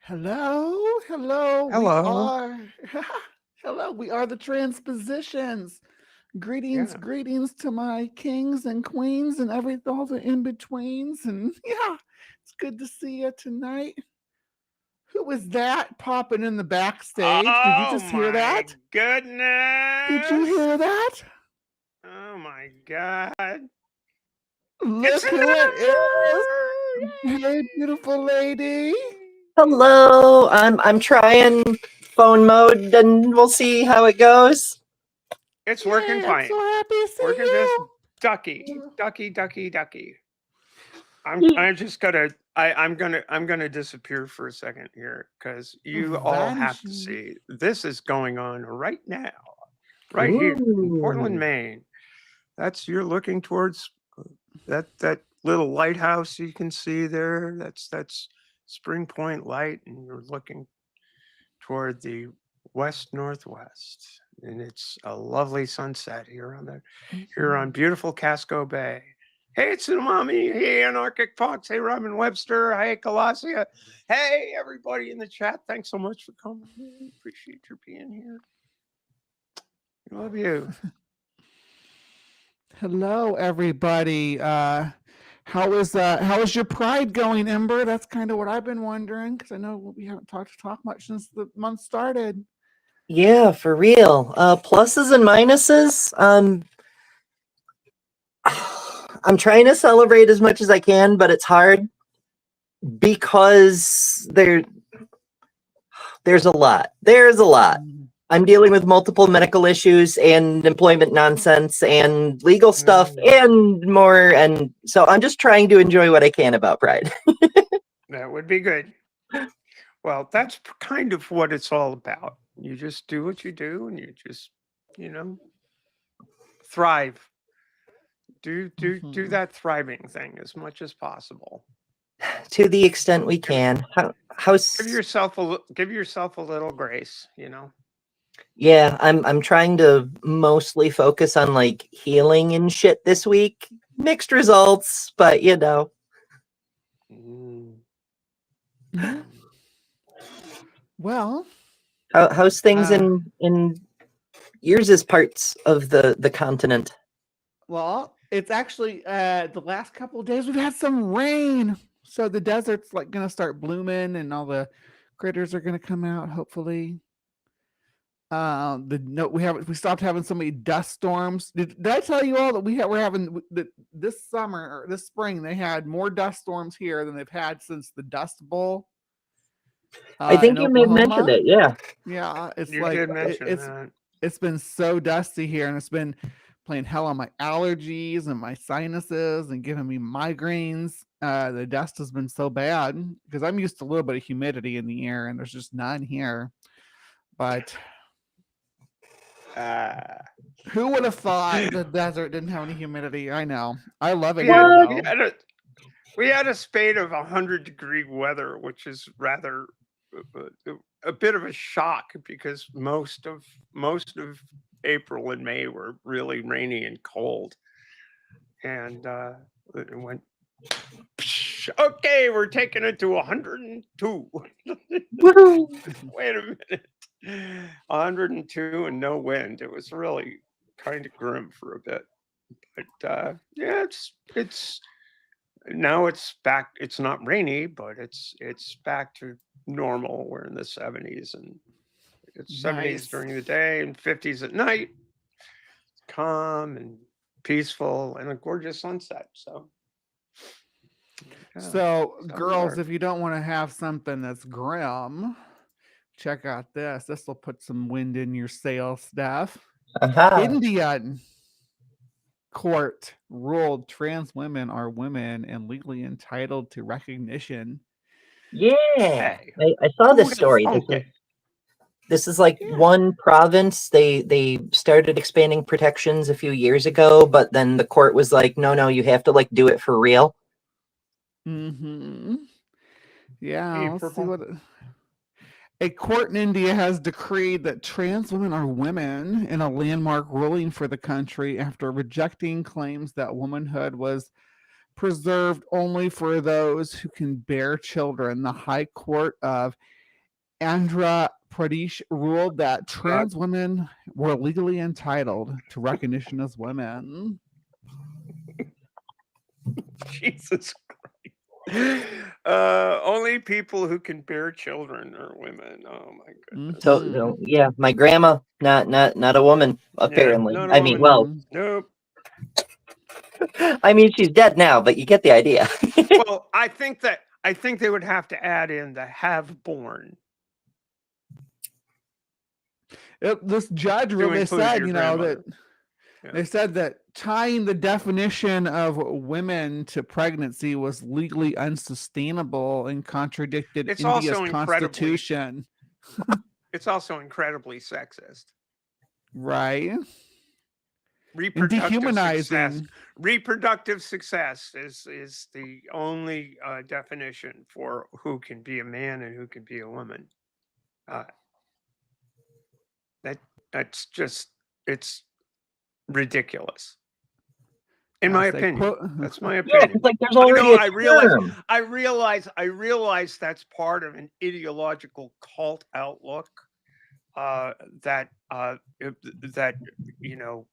Hello, hello. We Hello. are hello. We are the Transpositions. Greetings, Yeah. greetings to my kings and queens and all the in betweens. And yeah, it's good to see you tonight. Who was that popping in the backstage? Did you Oh just hear my that? Did you goodness. hear that? Oh my God. It's Look who it is. Ember! Hey, beautiful lady. Yay! Hello, I'm trying phone mode, and we'll see how it goes. It's working Yay, I'm so fine. happy to see Working just you. ducky. Ye- I'm just I'm gonna disappear for a second here because you all have to Vanishing. see this is going on right now, right here in Portland, Ooh. Maine. That's you're looking towards that little lighthouse you can see there. That's Spring Point Light, and you're looking toward the west northwest, and it's a lovely sunset here on Mhm. beautiful Casco Bay. Hey, it's Umami. Hey, Anarchic Fox. Hey, Robin Webster. Hey, Colossia. Hey, everybody in the chat. Thanks so much for coming. Appreciate your being here. Love you. Hello, everybody. How is your pride going, Ember? That's kind of what I've been wondering because I know we haven't talked much since the month started. Yeah, for real. Pluses and minuses. I'm trying to celebrate as much as I can, but it's hard because there's a lot. There's a lot. Mm. I'm dealing with multiple medical issues and employment nonsense and legal stuff Mm, and more, and so I'm just trying to enjoy what I can about Pride. that would be good. Well, that's kind of what it's all about. You just do what you do, and you just, you know, thrive. Do Mhm. that thriving thing as much as possible. To the extent we Give, can. give How's yourself give yourself a little grace. You know. Yeah, I'm trying to mostly focus on like healing and shit this week. Mixed results, but Mm, Yeah. mm. Well, how's things uh, in yours is parts of the continent. it's actually the last couple of days we've had some rain, so the desert's like gonna start blooming, and all the critters are gonna come out. Hopefully, the no we stopped having so many dust storms. Did I tell you all that we're having that this summer or this spring they had more dust storms here than they've had since the Dust Bowl I in think you may have mentioned Oklahoma? it. Yeah. Yeah, it's You like did mention that. it's been so dusty here, and it's been playing hell on my allergies and my sinuses and giving me migraines. The dust has been so bad because I'm used to a little bit of humidity in the air, and there's just none here. But Uh, who would have thought the desert didn't have any humidity? I know. I love it we here had What? we though. had a we had a spate of 100-degree weather, which is rather a bit of a shock because most of April and May were really rainy and cold, and it went. Okay, we're taking it to 102. Woohoo! Wait a minute, 102 and no wind. It was really kind of grim for a bit, but yeah, it's now it's back. It's not rainy, but it's back to normal. We're in the 70s, and it's 70s Nice. during the day and 50s at night. Calm and peaceful and a gorgeous sunset. So yeah, So, so we girls, are. if you don't want to have something that's grim, check out this. This will put some wind in your sail, stuff. Aha. Indian court ruled trans women are women and legally entitled to recognition. Yeah. Hey, I saw who this would have story. thunk it? This is like Yeah. one province. They started expanding protections a few years ago, but then the court was like, no, you have to like do it for real. Mm-hmm. Yeah, Hey, let's see purple. what a court in India has decreed that trans women are women in a landmark ruling for the country after rejecting claims that womanhood was preserved only for those who can bear children. The High Court of Andhra Pradesh ruled that trans women were legally entitled to recognition as women. Jesus Christ. Only people who can bear children are women. Oh my goodness. So yeah, my grandma, not a woman, apparently. not a I mean, woman. well, Nope. I mean, she's dead now, but you get the idea. Well, I think they would have to add in the have born. This judge really include said, your you know, that grandmother. Yeah. they said that tying the definition of women to pregnancy was legally unsustainable and contradicted It's India's also incredibly- constitution. It's also incredibly sexist. Right. And Reproductive success. dehumanizing. Reproductive success is the only definition for who can be a man and who can be a woman. That's just, it's ridiculous. In my As they opinion. quote- That's my Yeah, opinion. it's like there's already I a realize- term. I realize that's part of an ideological cult outlook that you know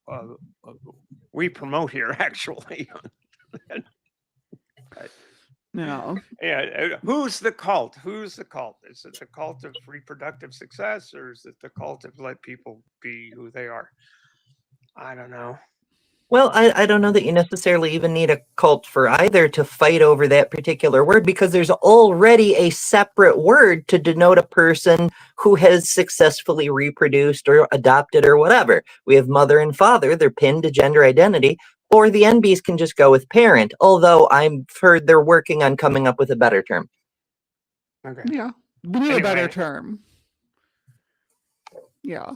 we promote here actually. No. Yeah, who's the cult? Who's the cult? Is it the cult of reproductive success, or is it the cult of let people be who they are? I don't know. Well, I don't know that you necessarily even need a cult for either to fight over that particular word, because there's already a separate word to denote a person who has successfully reproduced or adopted or whatever. We have mother and father, they're pinned to gender identity, or the NBs can just go with parent, although I've heard they're working on coming up with a better term. Okay. Yeah. We need a better Anyway. term. Yeah.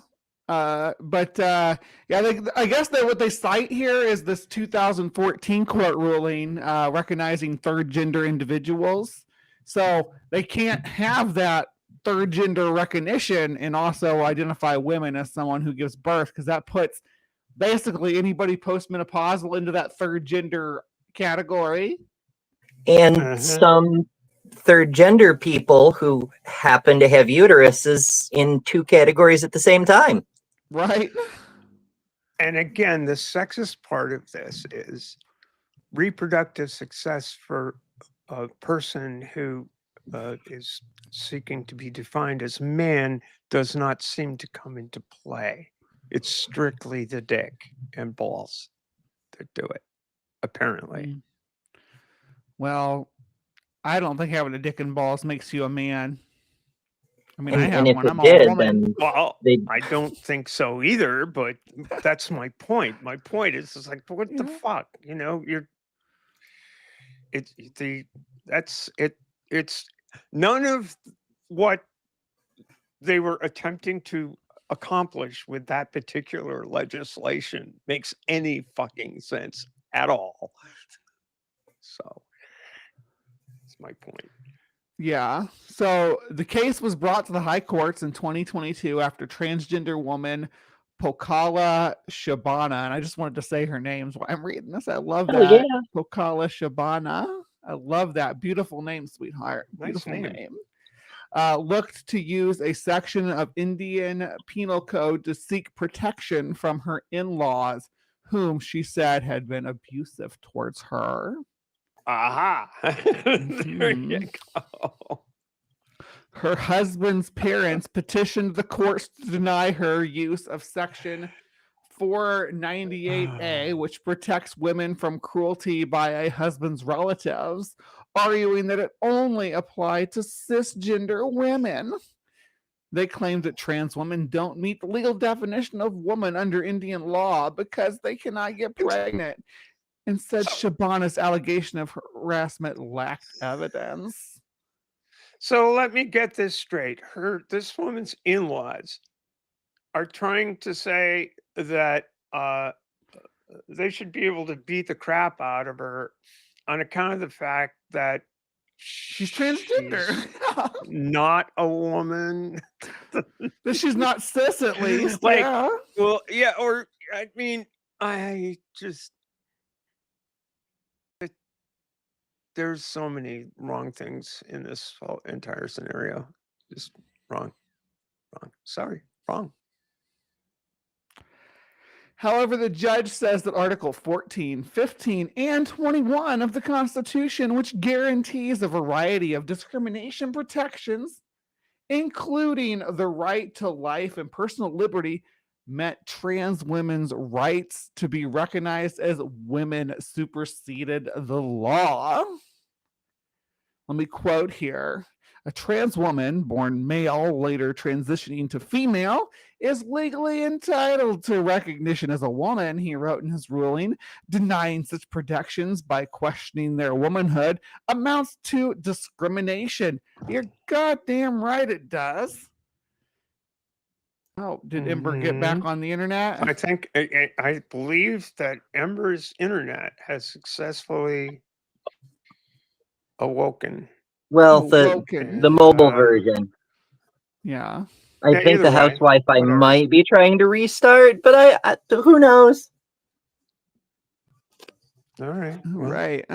Yeah, I guess that what they cite here is this 2014 court ruling recognizing third gender individuals. So they can't have that third gender recognition and also identify women as someone who gives birth, because that puts basically anybody postmenopausal into that third gender category. And some third gender people who happen to have uteruses in two categories at the same time. Right. And again, the sexist part of this is reproductive success for a person who is seeking to be defined as man does not seem to come into play. It's strictly the dick and balls that do it, apparently. Well, I don't think having a dick and balls makes you a man. I mean, And, I have and if one. it I'm a did, woman. then Well, they I don't think so either, but that's my point. My point is, it's like, what the Yeah. fuck? You know, it's none of what they were attempting to accomplish with that particular legislation makes any fucking sense at all. So that's my point. Yeah. So the case was brought to the high courts in 2022 after transgender woman Karleigh Chardonnay, and I just wanted to say her names while I'm reading this. I love Oh, that. yeah. Karleigh Chardonnay. I love that. Beautiful name, sweetheart. Nice Beautiful name. name. Looked to use a section of Indian Penal Code to seek protection from her in-laws, whom she said had been abusive towards her. Aha. There you Mhm. go. Her husband's parents petitioned the courts to deny her use of Section 498A, which protects women from cruelty by a husband's relatives, arguing that it only applied to cisgender women. They claimed that trans women don't meet the legal definition of woman under Indian law because they cannot get pregnant, and said Shabana's allegation of harassment lacked evidence. So let me get this straight. This woman's in-laws are trying to say that they should be able to beat the crap out of her on account of the fact that She's transgender. she's not a woman. That she's not cis, at least. Like, yeah. Well, yeah, or I mean, I just there's so many wrong things in this entire scenario. Just wrong. Sorry, wrong. However, the judge says that Article 14, 15, and 21 of the Constitution, which guarantees a variety of discrimination protections, including the right to life and personal liberty, meant trans women's rights to be recognized as women superseded the law. Let me quote here. A trans woman born male, later transitioning to female, is legally entitled to recognition as a woman, he wrote in his ruling. Denying such protections by questioning their womanhood amounts to discrimination. You're goddamn right it does. Oh, did Ember get back on the internet? I think I believe that Ember's internet has successfully awoken. Well, Awoken. the mobile version. Yeah. I think either the house way, Wi-Fi whatever. might be trying to restart, but I who knows? All right. All Well, right.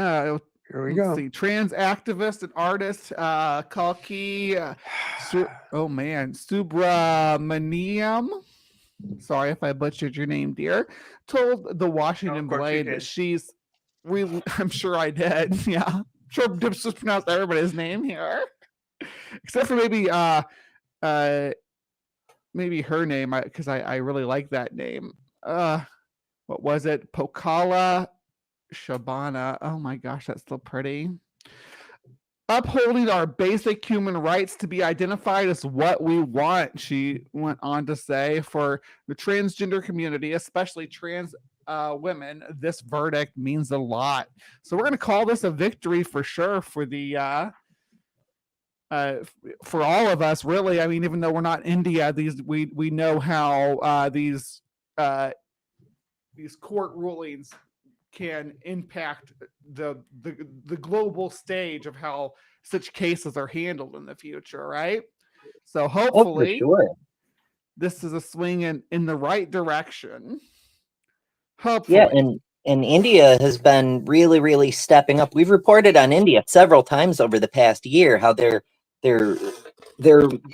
here we Let's go. see. Trans activist and artist Karleigh Subramaniam. Sorry if I butchered your name, dear. Told the Washington course you Blade that did. she's really. I'm sure I did. Yeah. Sure, just pronounced everybody's name here, except for maybe maybe her name, because I really like that name. What was it? Pokala Shabana. Oh my gosh, that's so pretty. Upholding our basic human rights to be identified as what we want, she went on to say. For the transgender community, especially trans women, this verdict means a lot. So we're going to call this a victory for sure for the for all of us, really. I mean, even though we're not India, we know how these court rulings can impact the global stage of how such cases are handled in the future, right? So hopefully this is a swing in the right direction. Hopefully. Yeah, and India has been really, really stepping up. We've reported on India several times over the past year how they're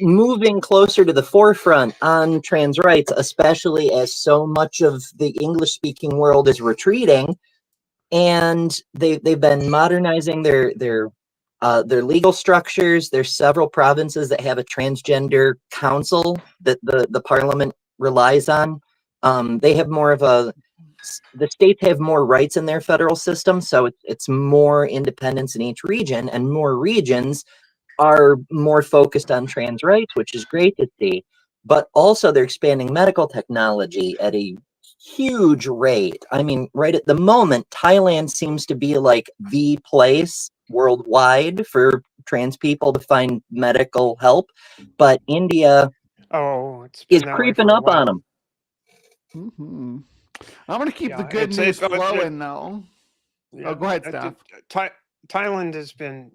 moving closer to the forefront on trans rights, especially as so much of the English-speaking world is retreating. And they've been modernizing their legal structures. There's several provinces that have a transgender council that the parliament relies on. They have more of the states have more rights in their federal system, so it's more independence in each region, and more regions are more focused on trans rights, which is great to see. But also they're expanding medical technology at a huge rate. I mean, right at the moment, Thailand seems to be like the place worldwide for trans people to find medical help, but India It's is creeping up on them. Mm-hmm. I'm going to keep the good news flowing, though. Yeah, go ahead, Steph. Thailand has been.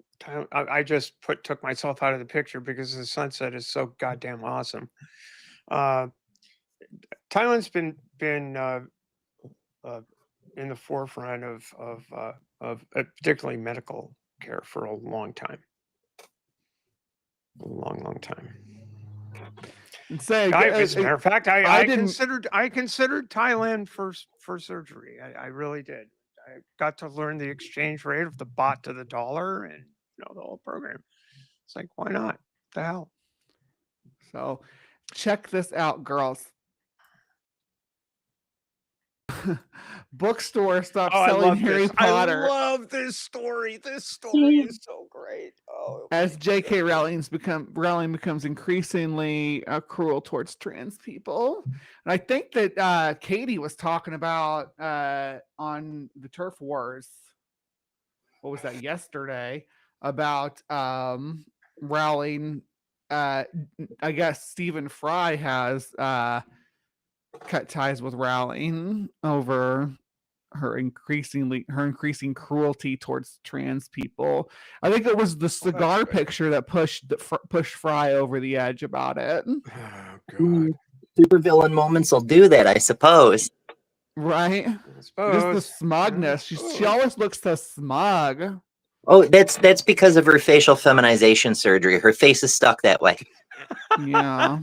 I just took myself out of the picture because the sunset is so goddamn awesome. Thailand's been in the forefront of particularly medical care for a long time. A long time. As a matter of fact, I considered Thailand for surgery. I really did. I got to learn the exchange rate of the baht to the dollar, and the whole program. It's like, why not? What the hell? So, check this out, girls. Bookstore stopped selling Harry Potter. I love this story. This story is so great. As J.K. Rowling becomes increasingly cruel towards trans people, and I think that Katie was talking about on the Turf Wars. What was that yesterday? About Rowling. I guess Stephen Fry has cut ties with Rowling over her increasing cruelty towards trans people. I think it was the cigar picture that pushed Fry over the edge about it. Oh, God. Supervillain moments will do that, I suppose. Right? Just the smugness. She always looks so smug. Oh, that's because of her facial feminization surgery. Her face is stuck that way. Yeah.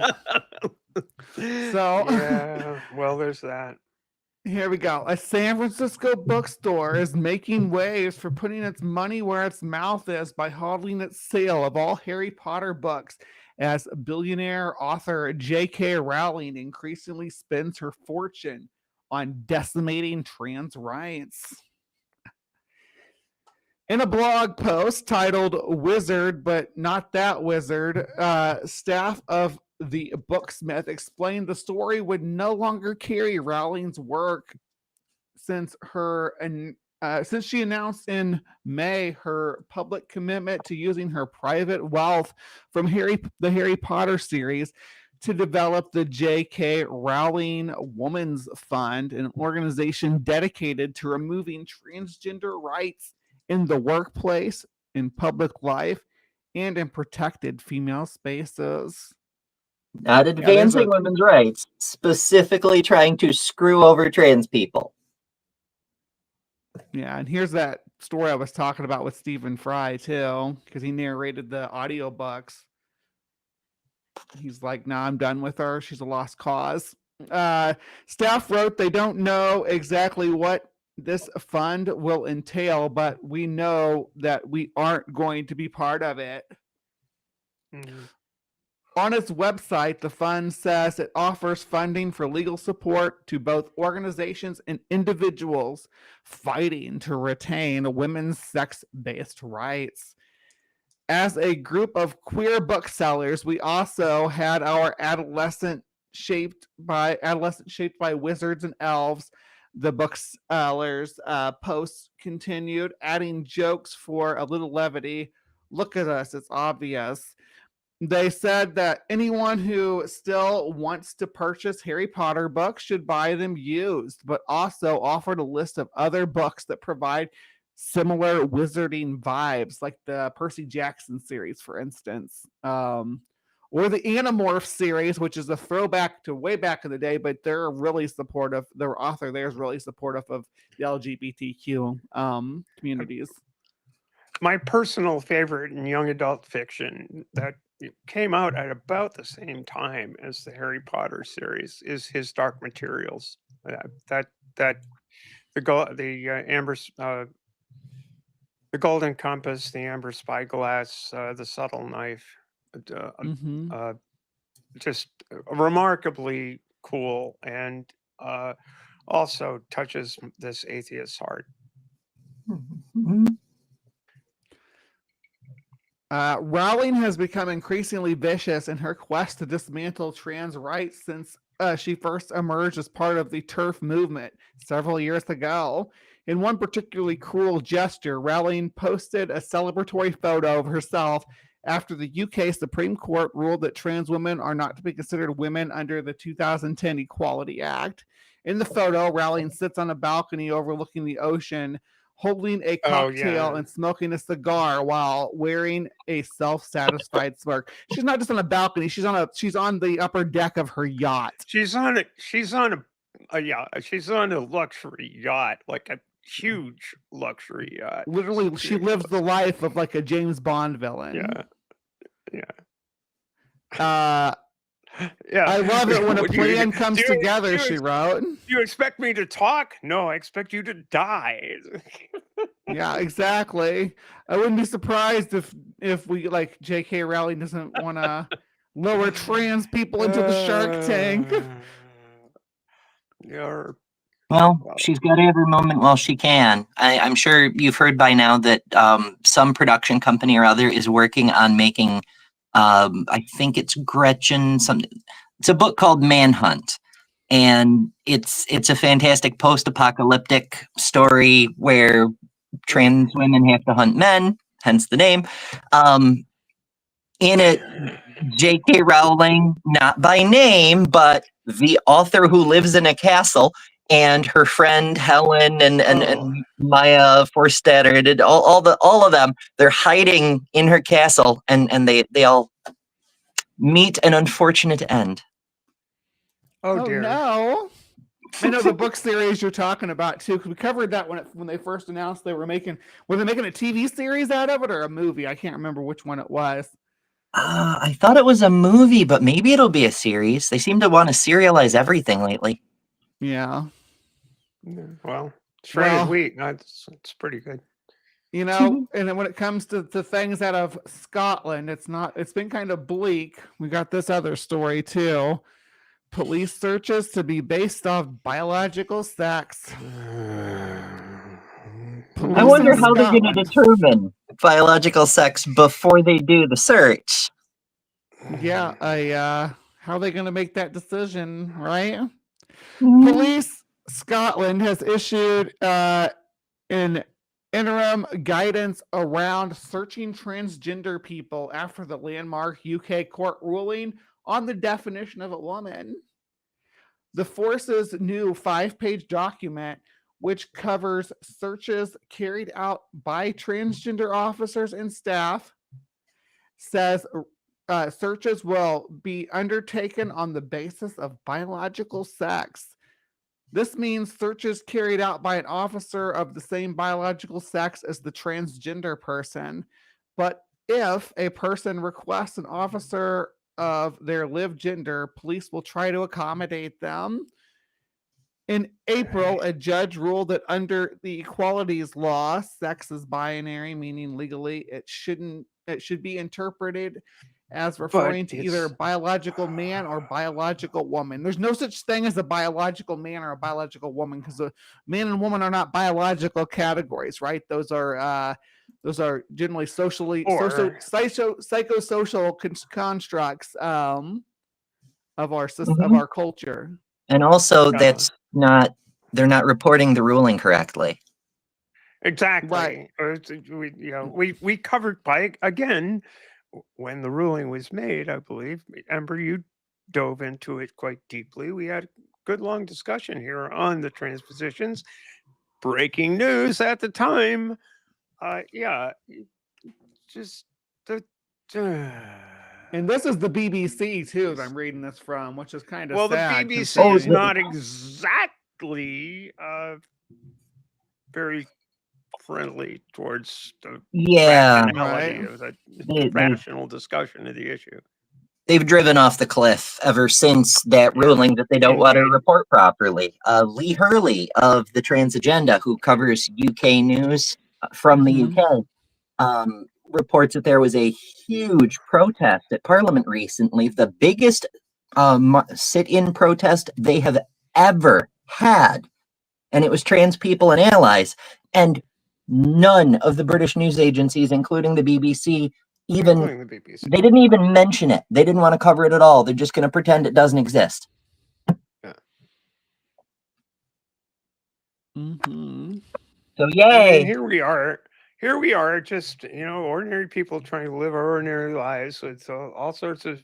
So yeah, well, there's that. here we go. A San Francisco bookstore is making waves for putting its money where its mouth is by holding its sale of all Harry Potter books as billionaire author J.K. Rowling increasingly spends her fortune on decimating trans rights. In a blog post titled Wizard, but not that wizard, staff of the Booksmith explained the story would no longer carry Rowling's work since since she announced in May her public commitment to using her private wealth from the Harry Potter series to develop the J.K. Rowling Women's Fund, an organization dedicated to removing transgender rights in the workplace, in public life, and in protected female spaces. Not advancing women's rights, specifically trying to screw over trans people. Yeah, and here's that story I was talking about with Stephen Fry too, because he narrated the audiobooks. He's like, "No, I'm done with her. She's a lost cause." Staff wrote they don't know exactly what this fund will entail, but we know that we aren't going to be part of it. Mm-hmm. On its website, the fund says it offers funding for legal support to both organizations and individuals fighting to retain women's sex-based rights. As a group of queer booksellers, we also had our adolescent shaped by wizards and elves. The booksellers posts continued, adding jokes for a little levity. Look at us, it's obvious. They said that anyone who still wants to purchase Harry Potter books should buy them used, but also offered a list of other books that provide similar wizarding vibes, like the Percy Jackson series, for instance, or the Animorph series, which is a throwback to way back in the day, but they're really supportive. Their author there is really supportive of the LGBTQ communities. My personal favorite in young adult fiction that came out at about the same time as the Harry Potter series is his Dark Materials. The Golden Compass, the Amber Spyglass, the Subtle Knife, just remarkably cool, and also touches this atheist's heart. Mm-hmm. Rowling has become increasingly vicious in her quest to dismantle trans rights since she first emerged as part of the TERF movement several years ago. In one particularly cruel gesture, Rowling posted a celebratory photo of herself after the UK Supreme Court ruled that trans women are not to be considered women under the 2010 Equality Act. In the photo, Rowling sits on a balcony overlooking the ocean, holding a cocktail and smoking a cigar while wearing a self-satisfied smirk. She's not just on a balcony; she's on the upper deck of her yacht. She's on a luxury yacht, like a huge luxury yacht. Literally, she lives the life of like a James Bond villain. Yeah. I love it when a plan comes together, she wrote. You expect me to talk? No, I expect you to die. Yeah, exactly. I wouldn't be surprised if we, like, J.K. Rowling doesn't want to lower trans people into the Shark Tank. Well, she's got every moment while she can. I'm sure you've heard by now that some production company or other is working on making, I think it's Gretchen, it's a book called Manhunt. And it's a fantastic post-apocalyptic story where trans women have to hunt men, hence the name. In it, J.K. Rowling, not by name, but the author who lives in a castle, and her friend Helen and Maya Forstater, did all of them. They're hiding in her castle, and they all meet an unfortunate end. Oh dear! No! I know the book series you're talking about too, because we covered that when they first announced were they making a TV series out of it or a movie? I can't remember which one it was. I thought it was a movie, but maybe it'll be a series. They seem to want to serialize everything lately. Yeah. Well, shredded wheat, it's pretty good. You know, and then when it comes to things out of Scotland, it's been kind of bleak. We got this other story too. Police searches to be based off biological sex. I wonder how they're going to determine biological sex before they do the search. Yeah, how are they going to make that decision, right? Police Scotland has issued an interim guidance around searching transgender people after the landmark UK court ruling on the definition of a woman. The force's new 5-page document, which covers searches carried out by transgender officers and staff, says searches will be undertaken on the basis of biological sex. This means searches carried out by an officer of the same biological sex as the transgender person. But if a person requests an officer of their lived gender, police will try to accommodate them. In April, a judge ruled that under the equalities law, sex is binary, meaning legally it should be interpreted as referring to either biological man or biological woman. There's no such thing as a biological man or a biological woman, because a man and woman are not biological categories, right? Those are generally psychosocial constructs of our culture. And also, they're not reporting the ruling correctly. Exactly. Right. We covered again when the ruling was made. I believe, Ember, you dove into it quite deeply. We had a good long discussion here on the transpositions. Breaking news at the time. And this is the BBC too that I'm reading this from, which is kind of sad. The BBC is not exactly very friendly towards the rationality of the rational discussion of the issue. They've driven off the cliff ever since that ruling that they don't want to report properly. Lee Hurley of the Trans Agenda, who covers UK news from the UK, reports that there was a huge protest at Parliament recently, the biggest sit-in protest they have ever had. And it was trans people and allies. And none of the British news agencies, including the BBC, they didn't even mention it. They didn't want to cover it at all. They're just going to pretend it doesn't exist. Yeah. So yay! Here we are, just ordinary people trying to live our ordinary lives with all sorts of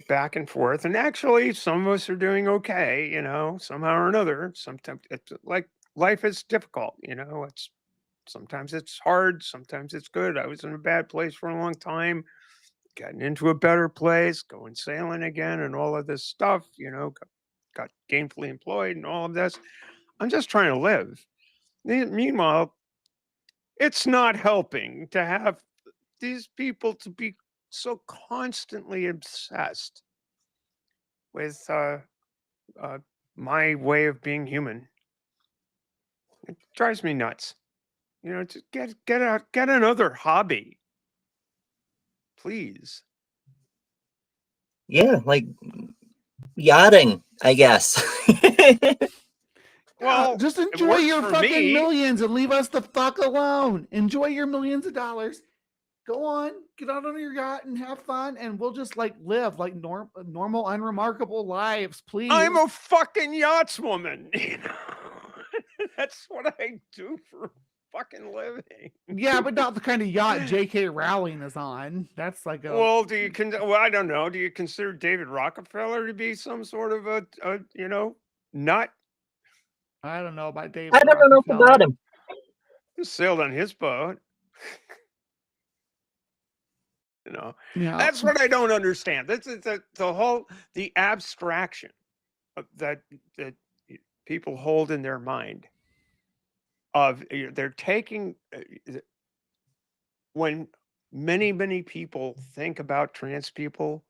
back and forth. And actually, some of us are doing okay, somehow or another. Sometimes it's like life is difficult, sometimes it's hard, sometimes it's good. I was in a bad place for a long time, getting into a better place, going sailing again, and all of this stuff, got gainfully employed and all of this. I'm just trying to live. Meanwhile, it's not helping to have these people to be so constantly obsessed with my way of being human. It drives me nuts. To get another hobby, please. Yeah, like yachting, I guess. Well, just enjoy your fucking millions and leave us the fuck alone. Enjoy your millions of dollars. Go on, get out on your yacht and have fun, and we'll just live like normal, unremarkable lives, please. I'm a fucking yachtswoman. That's what I do for fucking living. Yeah, but not the kind of yacht J.K. Rowling is on. That's like a. Well, I don't know. Do you consider David Rockefeller to be some sort of a nut? I don't know about David. I don't know about him. He sailed on his boat. Yeah. That's what I don't understand. That's the abstraction that people hold in their mind of they're taking when many people think about trans people,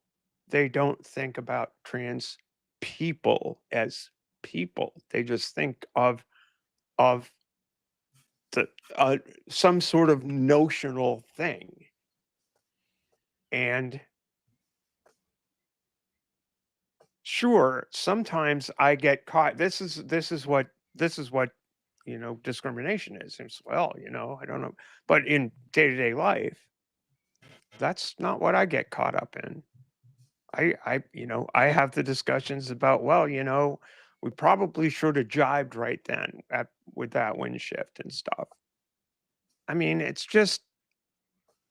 they don't think about trans people as people. They just think of the some sort of notional thing. And sure, sometimes I get caught. This is what discrimination is. It's, well, I don't know, but in day-to-day life, that's not what I get caught up in. I have the discussions about, well, we probably should have jibed right then with that wind shift and stuff. I mean, it's just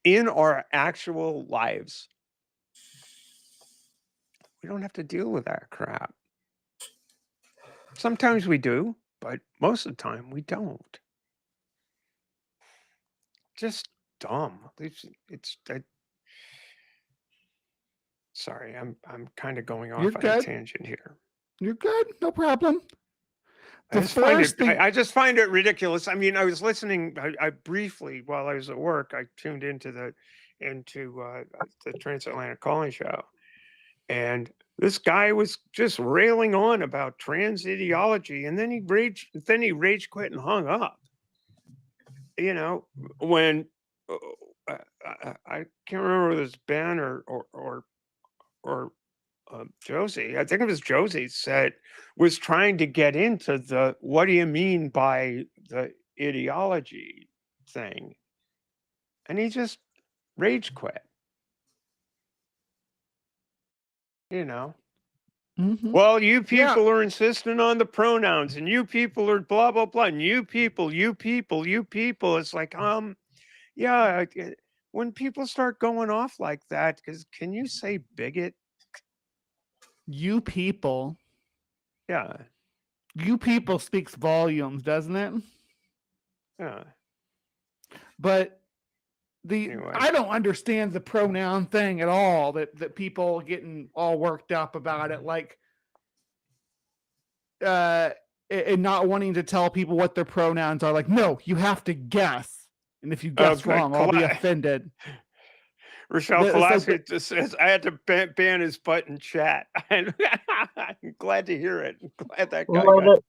in our actual lives, we don't have to deal with that crap. Sometimes we do, but most of the time we don't. Just dumb. Sorry, I'm kind of going off You're on a good. tangent here. You're good. No problem. I just find it ridiculous. I mean, I was listening. I briefly, while I was at work, I tuned into the Transatlantic Calling Show, and this guy was just railing on about trans ideology, and then he rage quit and hung up. When I can't remember if it was Ben or Josie, I think it was Josie, was trying to get into the what do you mean by the ideology thing, and he just rage quit. Mhm. Well, you people are insisting on the pronouns, and you people are blah blah blah, and you people. It's like, yeah. When people start going off like that, because can you say bigot? You people. Yeah. You people speaks volumes, doesn't it? Yeah. But Anyway. I don't understand the pronoun thing at all. That people getting all worked up about it, like and not wanting to tell people what their pronouns are. Like, no, you have to guess, and if you guess wrong, I'll be offended. Rochelle Kolaski just says, I had to ban his butt in chat. I'm glad to hear it. I'm glad that guy got it.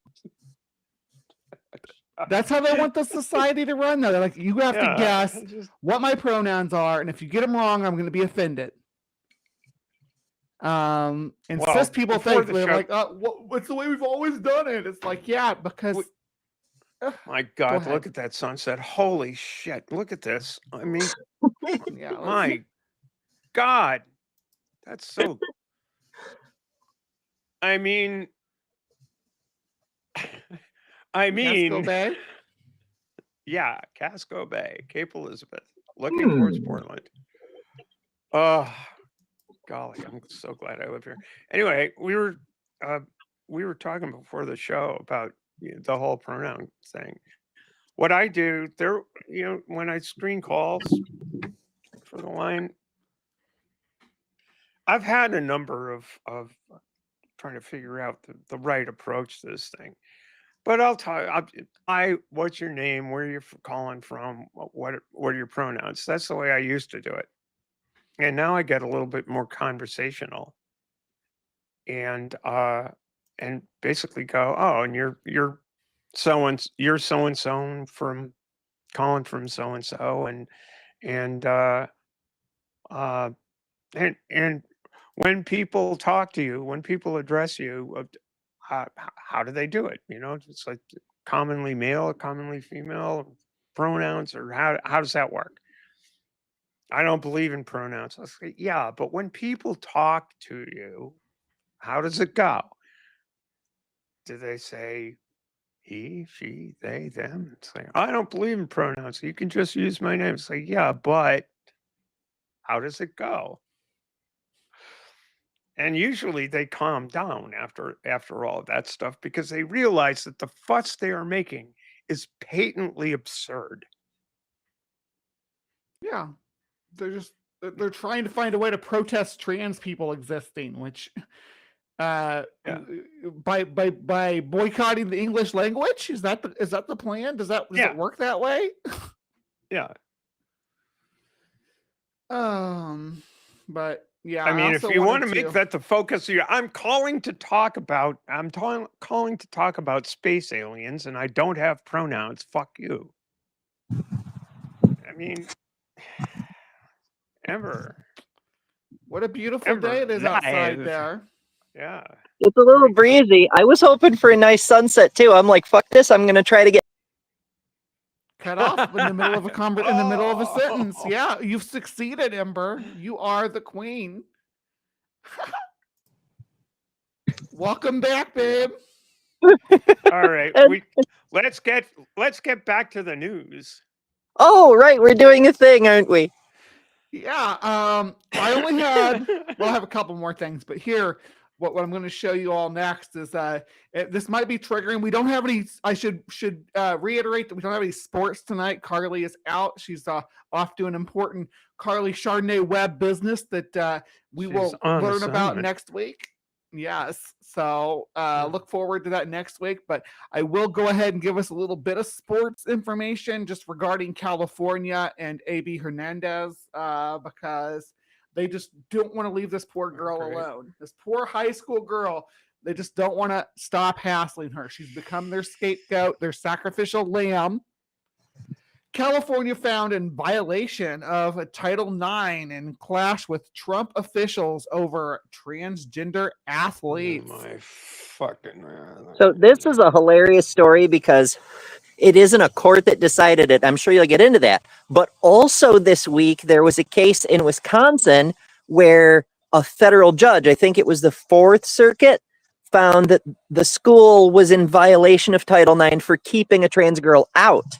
That's how they want the society to run, though. They're like, you have to guess what my pronouns are, and if you get them wrong, I'm going to be offended. And cis people think they're like, what's the way we've always done it? It's like, yeah, because my God, look at that sunset. Holy shit. Look at this. I mean, my God. That's so. I mean, Casco Bay? Yeah, Casco Bay, Cape Elizabeth, looking towards Portland. Oh, golly, I'm so glad I live here. Anyway, we were talking before the show about the whole pronoun thing. What I do there, when I screen calls for the line, I've had a number of trying to figure out the right approach to this thing. But I'll tell you, what's your name? Where you're calling from? What are your pronouns? That's the way I used to do it. And now I get a little bit more conversational. And basically go, oh, and you're so and so from calling from so and so, and when people talk to you, when people address you, how do they do it? It's like commonly male, commonly female pronouns, or how does that work? I don't believe in pronouns. I say, yeah, but when people talk to you, how does it go? Do they say he, she, they, them? It's like, I don't believe in pronouns. You can just use my name. It's like, yeah, but how does it go? And usually they calm down after all of that stuff, because they realize that the fuss they are making is patently absurd. Yeah. They're trying to find a way to protest trans people existing, which by boycotting the English language. Is that the plan? Does it work that way? Yeah. But yeah, I mean, if you want to wanted make that the focus of I'm calling to talk about space aliens, and I don't have pronouns. Fuck you. I mean, Ember. What a beautiful day it is outside there. Yeah. It's a little breezy. I was hoping for a nice sunset too. I'm like, fuck this. I'm gonna try to get cut off in the middle of in the middle of a sentence. Yeah, you've succeeded, Ember. You are the queen. Welcome back, babe. All right, let's get back to the news. Oh, right, we're doing a thing, aren't we? Yeah. I only had. Well, I have a couple more things, but here, what I'm going to show you all next is this might be triggering. We don't have any. I should reiterate that we don't have any sports tonight. Karleigh is out. She's off doing important Karleigh Chardonnay-Webb business that we will learn about next week. Yes. So look forward to that next week. But I will go ahead and give us a little bit of sports information just regarding California and A.B. Hernandez because they just don't want to leave this poor girl alone. This poor high school girl. They just don't want to stop hassling her. She's become their scapegoat, their sacrificial lamb. California found in violation of Title IX and clash with Trump officials over transgender athletes. Oh my fucking man. So this is a hilarious story because it isn't a court that decided it. I'm sure you'll get into that. But also this week, there was a case in Wisconsin where a federal judge, I think it was the Fourth Circuit, found that the school was in violation of Title IX for keeping a trans girl out.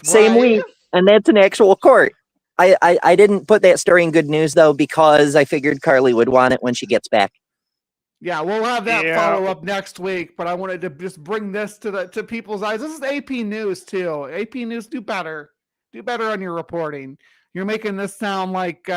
Same week, and that's an actual court. I didn't put that story in good news, though, because I figured Karleigh would want it when she gets back. Yeah, we'll have that follow up next week, but I wanted to just bring this to people's eyes. This is AP News, too. AP News, do better. Do better on your reporting. You're making this sound like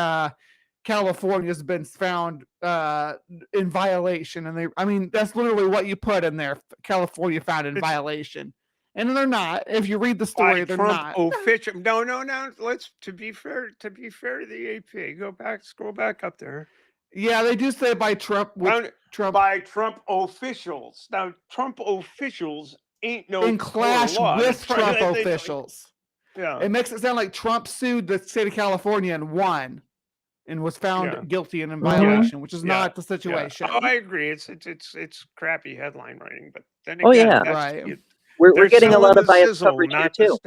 California's been found in violation. And that's literally what you put in there. California found in violation. And they're not. If you read the story, they're not. Official. No. Let's to be fair to the AP. Scroll back up there. Yeah, they do say by Trump. By Trump officials. Now, Trump officials ain't no in clash with Trump officials. Yeah, it makes it sound like Trump sued the state of California and won, and was found guilty and in violation, which is not the situation. Yeah. Oh, I agree. It's crappy headline writing, but then again, right. We're getting a lot of biased coverage here too.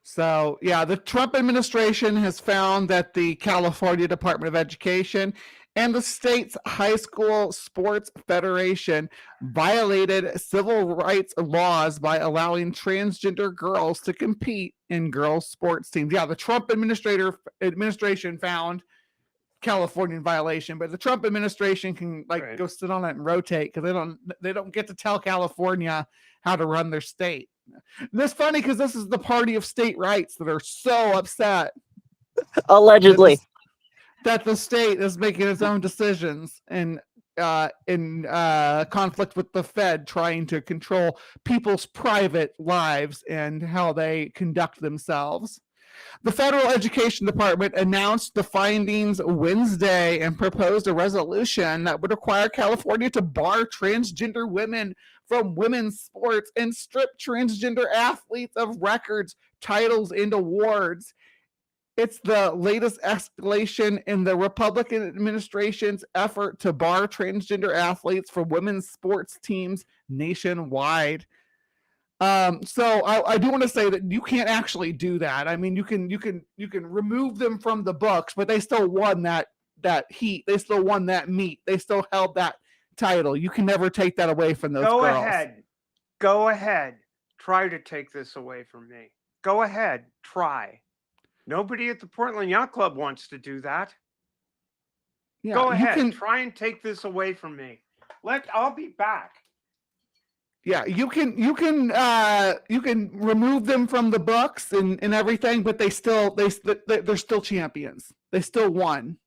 So, the Trump administration has found that the California Department of Education and the state's high school sports federation violated civil rights laws by allowing transgender girls to compete in girls' sports teams. Yeah, the Trump administration found California in violation, but the Trump administration can go sit on it and rotate because they don't get to tell California how to run their state. And it's funny because this is the party of state rights that are so upset allegedly that the state is making its own decisions and in conflict with the Fed trying to control people's private lives and how they conduct themselves. The Federal Education Department announced the findings Wednesday and proposed a resolution that would require California to bar transgender women from women's sports and strip transgender athletes of records, titles, and awards. It's the latest escalation in the Republican administration's effort to bar transgender athletes from women's sports teams nationwide. So I do want to say that you can't actually do that. I mean, you can remove them from the books, but they still won that heat. They still won that meet. They still held that title. You can never take that away from those girls. Go ahead. Try to take this away from me. Go ahead. Try. Nobody at the Portland Yacht Club wants to do that. Yeah, go ahead. Try and take this away from me. I'll be back. Yeah, you can remove them from the books and everything, but they're still champions. They still won.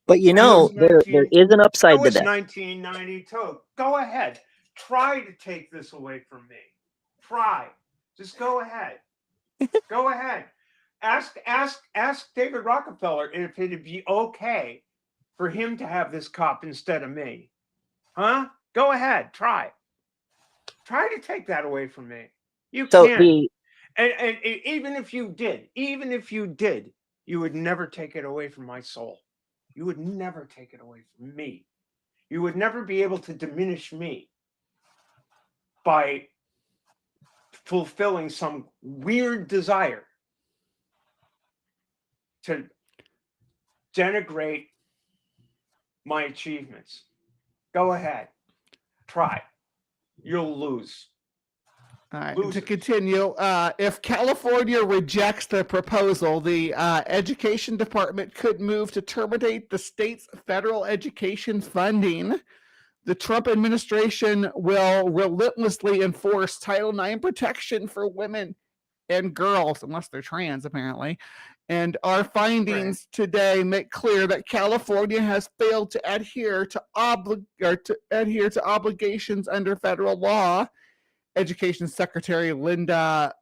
But you That was know, there is an that upside to was that. 1992. Go ahead. Try to take this away from me. Try. Just go ahead. Go ahead. Ask David Rockefeller if it'd be okay for him to have this cop instead of me. Huh? Go ahead. Try. Try to take that away from me. You So can't. And even if you did, you would never take it away from my soul. You would never take it away from me. You would never be able to diminish me by fulfilling some weird desire to denigrate my achievements. Go ahead. Try. You'll lose. All right. Losers. To continue, if California rejects the proposal, the Education Department could move to terminate the state's federal education funding. The Trump administration will relentlessly enforce Title IX protection for women and girls, unless they're trans, apparently. And our findings today make clear that California has failed to adhere to obligations under federal law. Education Secretary Linda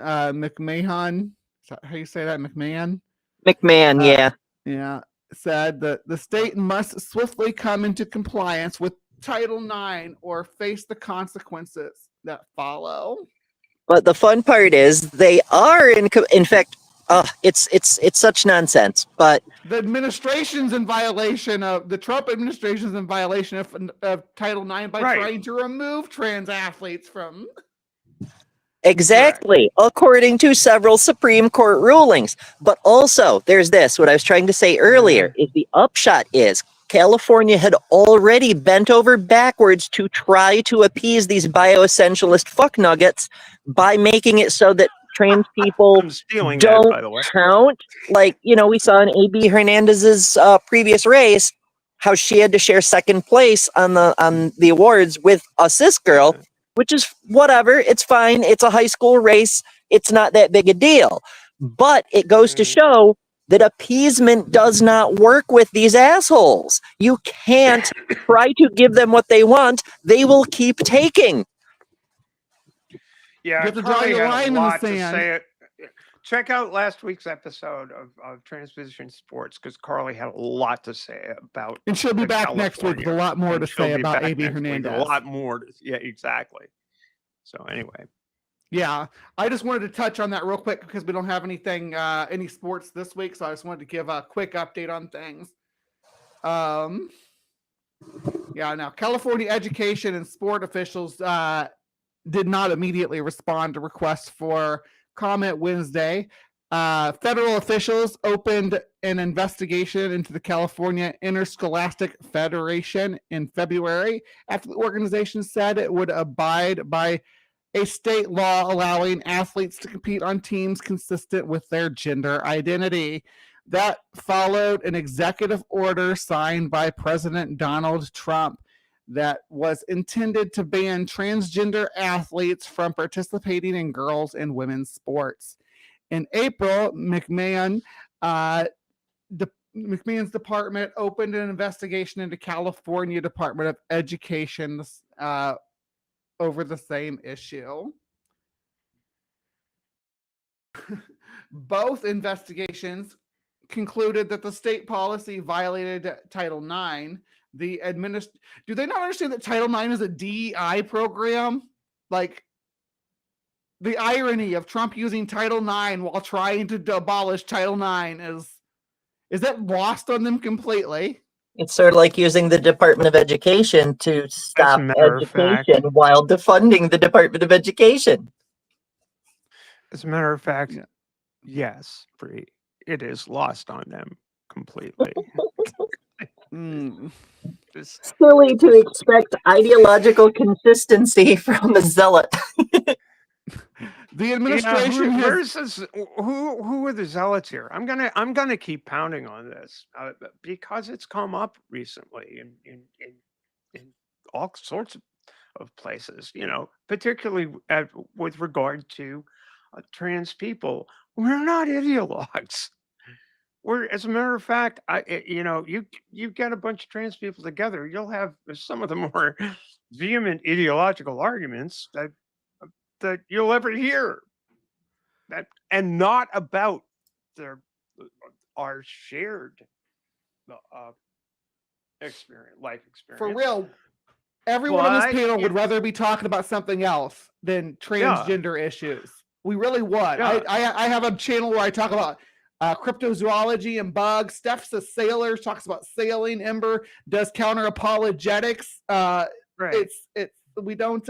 McMahon, is that how you say that, McMahon? McMahon, Yeah, said that the state must swiftly come into compliance with Title IX or face the consequences that follow. But the fun part is they are in fact, it's such nonsense. But the administration's in violation of the Trump administration's in violation of Title IX by trying to remove trans athletes from. Exactly, according to several Supreme Court rulings. But also, there's this, what I was trying to say earlier, is the upshot is California had already bent over backwards to try to appease these bioessentialist fuck nuggets by making it so that trans people don't count. Like, you know, we saw in A.B. Hernandez's previous race, how she had to share second place on the awards with a cis girl, which is whatever. It's fine. It's a high school race. It's not that big a deal. But it goes to show that appeasement does not work with these assholes. You can't try to give them what they want. They will keep taking. Yeah, you have to draw your line in the sand. Check out last week's episode of Transposition Sports because Karleigh had a lot to say about. And she'll be back next week with a lot more to say about A.B. Hernandez. A lot more. Yeah, exactly. So anyway. Yeah, I just wanted to touch on that real quick because we don't have anything, any sports this week. So I just wanted to give a quick update on things. Yeah, now California education and sport officials did not immediately respond to requests for comment Wednesday. Federal officials opened an investigation into the California Interscholastic Federation in February after the organization said it would abide by a state law allowing athletes to compete on teams consistent with their gender identity. That followed an executive order signed by President Donald Trump that was intended to ban transgender athletes from participating in girls' and women's sports. In April, McMahon's department opened an investigation into California Department of Education over the same issue. Both investigations concluded that the state policy violated Title IX. Do they not understand that Title IX is a DEI program? Like, the irony of Trump using Title IX while trying to abolish Title IX is that lost on them completely? It's sort of like using the Department of Education to stop education while defunding the Department of Education. As a matter of fact, yes, Bre, it is lost on them completely. Silly to expect ideological consistency from a zealot. The administration who are the zealots here? I'm gonna keep pounding on this because it's come up recently in all sorts of places. You know, particularly with regard to trans people. We're not ideologues. Or as a matter of fact, you get a bunch of trans people together, you'll have some of the more vehement ideological arguments that you'll ever hear, and not about their our shared life experience. For real, everyone on this But panel would rather be talking about something else than transgender issues. We really would. Yeah. I have a channel where I talk about cryptozoology and bugs. Steph's a sailor, talks about sailing. Ember does counter apologetics. Right. It's we don't.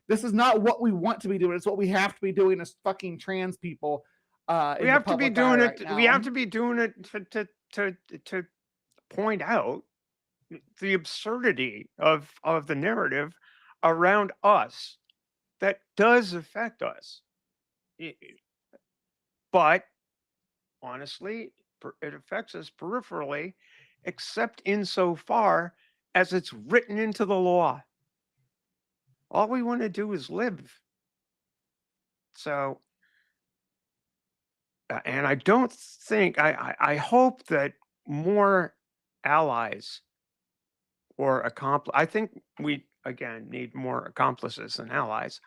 This is not what we want to be doing. It's what we have to be doing as fucking trans people. We have to be doing it. Right We have to be doing it to point out the absurdity of the narrative around us that does affect us. But honestly, it affects us peripherally, except insofar as it's written into the law. All we want to do is live. So, and I don't think, I hope that more allies or I think we, again, need more accomplices than allies.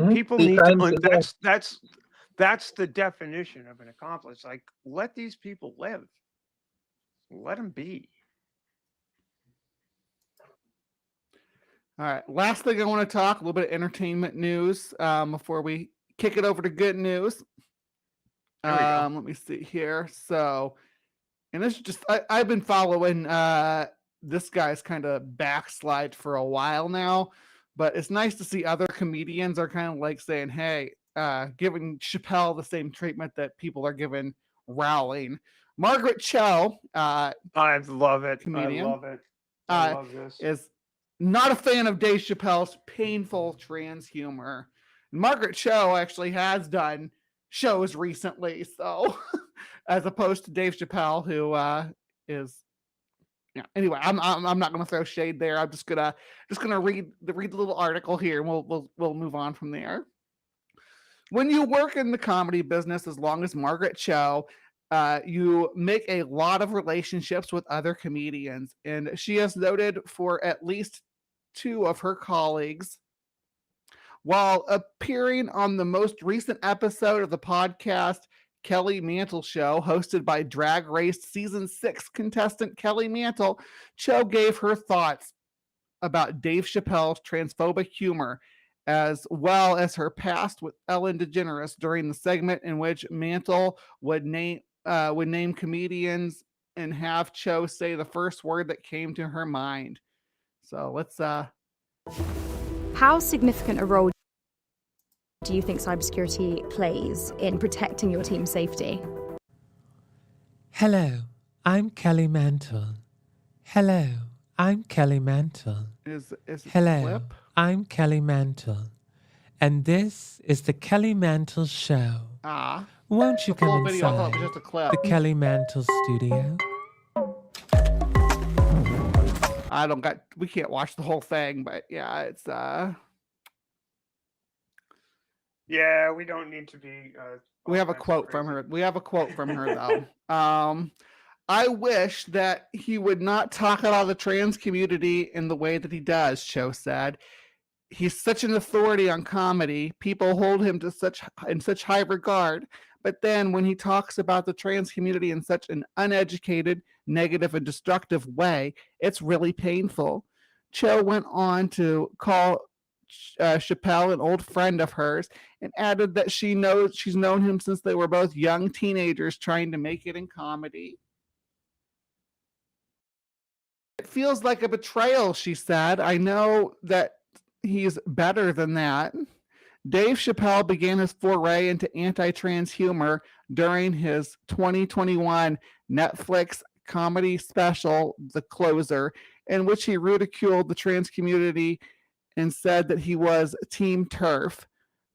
People need to, that's the definition of an accomplice. Like, let these people live. Let them be. All right. Last thing I want to talk, a little bit of entertainment news before we kick it over to good news. Let me see here. So, and this is just, I've been following this guy's kind of backslide for a while now, but it's nice to see other comedians are kind of like saying, hey, giving Chappelle the same treatment that people are giving Rowling. Margaret Cho, I love it. Comedian, I love it. I love this. Is not a fan of Dave Chappelle's painful trans humor. Margaret Cho actually has done shows recently, so as opposed to Dave Chappelle, who is, yeah. Anyway, I'm not gonna throw shade there. I'm just gonna read the little article here, and we'll move on from there. When you work in the comedy business, as long as Margaret Cho, you make a lot of relationships with other comedians, and she has noted for at least 2 of her colleagues. While appearing on the most recent episode of the podcast Kelly Mantle Show, hosted by Drag Race Season 6 contestant Kelly Mantle, Cho gave her thoughts about Dave Chappelle's transphobic humor, as well as her past with Ellen DeGeneres during the segment in which Mantle would name comedians and have Cho say the first word that came to her mind. So let's How significant a role do you think cybersecurity plays in protecting your team's safety? Hello, I'm Kelly Mantle. Hello, I'm Kelly Mantle. Hello, I'm Kelly Mantle. And this is the Kelly Mantle Show. Won't you come inside the Kelly Mantle studio? We can't watch the whole thing, but yeah, it's yeah, we don't need to be we have a quote from her. We have a quote from her though. I wish that he would not talk about the trans community in the way that he does, Cho said. He's such an authority on comedy. People hold him to such high regard. But then when he talks about the trans community in such an uneducated, negative, and destructive way, it's really painful. Cho went on to call Chappelle an old friend of hers and added that she's known him since they were both young teenagers trying to make it in comedy. It feels like a betrayal, she said. I know that he's better than that. Dave Chappelle began his foray into anti-trans humor during his 2021 Netflix comedy special, The Closer, in which he ridiculed the trans community and said that he was Team TERF,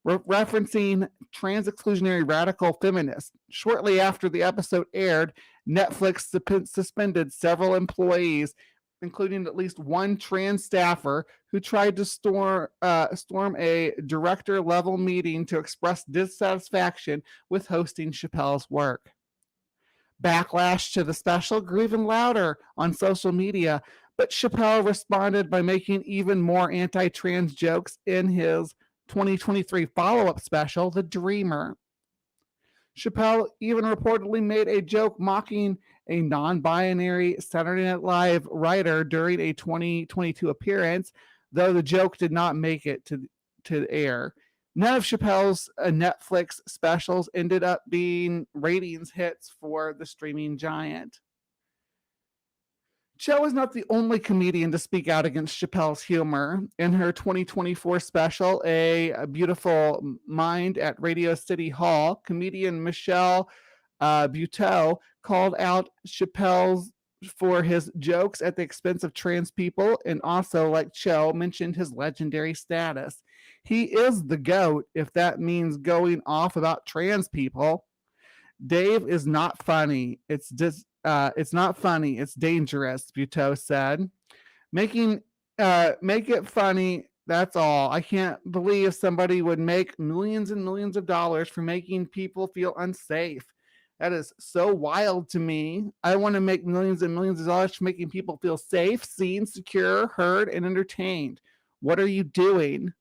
referencing trans exclusionary radical feminists. Shortly after the episode aired, Netflix suspended several employees, including at least one trans staffer who tried to storm a director-level meeting to express dissatisfaction with hosting Chappelle's work. Backlash to the special grew even louder on social media, but Chappelle responded by making even more anti-trans jokes in his 2023 follow-up special, The Dreamer. Chappelle even reportedly made a joke mocking a non-binary Saturday Night Live writer during a 2022 appearance, though the joke did not make it to air. None of Chappelle's Netflix specials ended up being ratings hits for the streaming giant. Cho is not the only comedian to speak out against Chappelle's humor. In her 2024 special, A Beautiful Mind at Radio City Hall, comedian Michelle Buteau called out Chappelle's for his jokes at the expense of trans people, and also, like Cho, mentioned his legendary status. He is the GOAT, if that means going off about trans people. Dave is not funny. It's not funny. It's dangerous, Buteau said. Make it funny. That's all. I can't believe somebody would make millions and millions of dollars for making people feel unsafe. That is so wild to me. I want to make millions and millions of dollars for making people feel safe, seen, secure, heard, and entertained. What are you doing?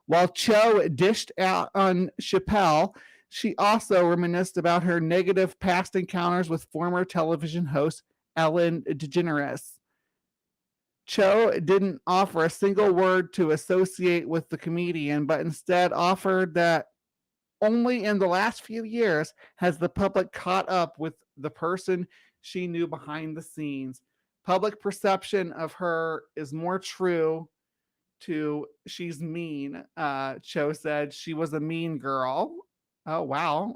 While Cho dished out on Chappelle, she also reminisced about her negative past encounters with former television host Ellen DeGeneres. Cho didn't offer a single word to associate with the comedian, but instead offered that only in the last few years has the public caught up with the person she knew behind the scenes. Public perception of her is more true to she's mean. Cho said she was a mean girl. Oh, wow.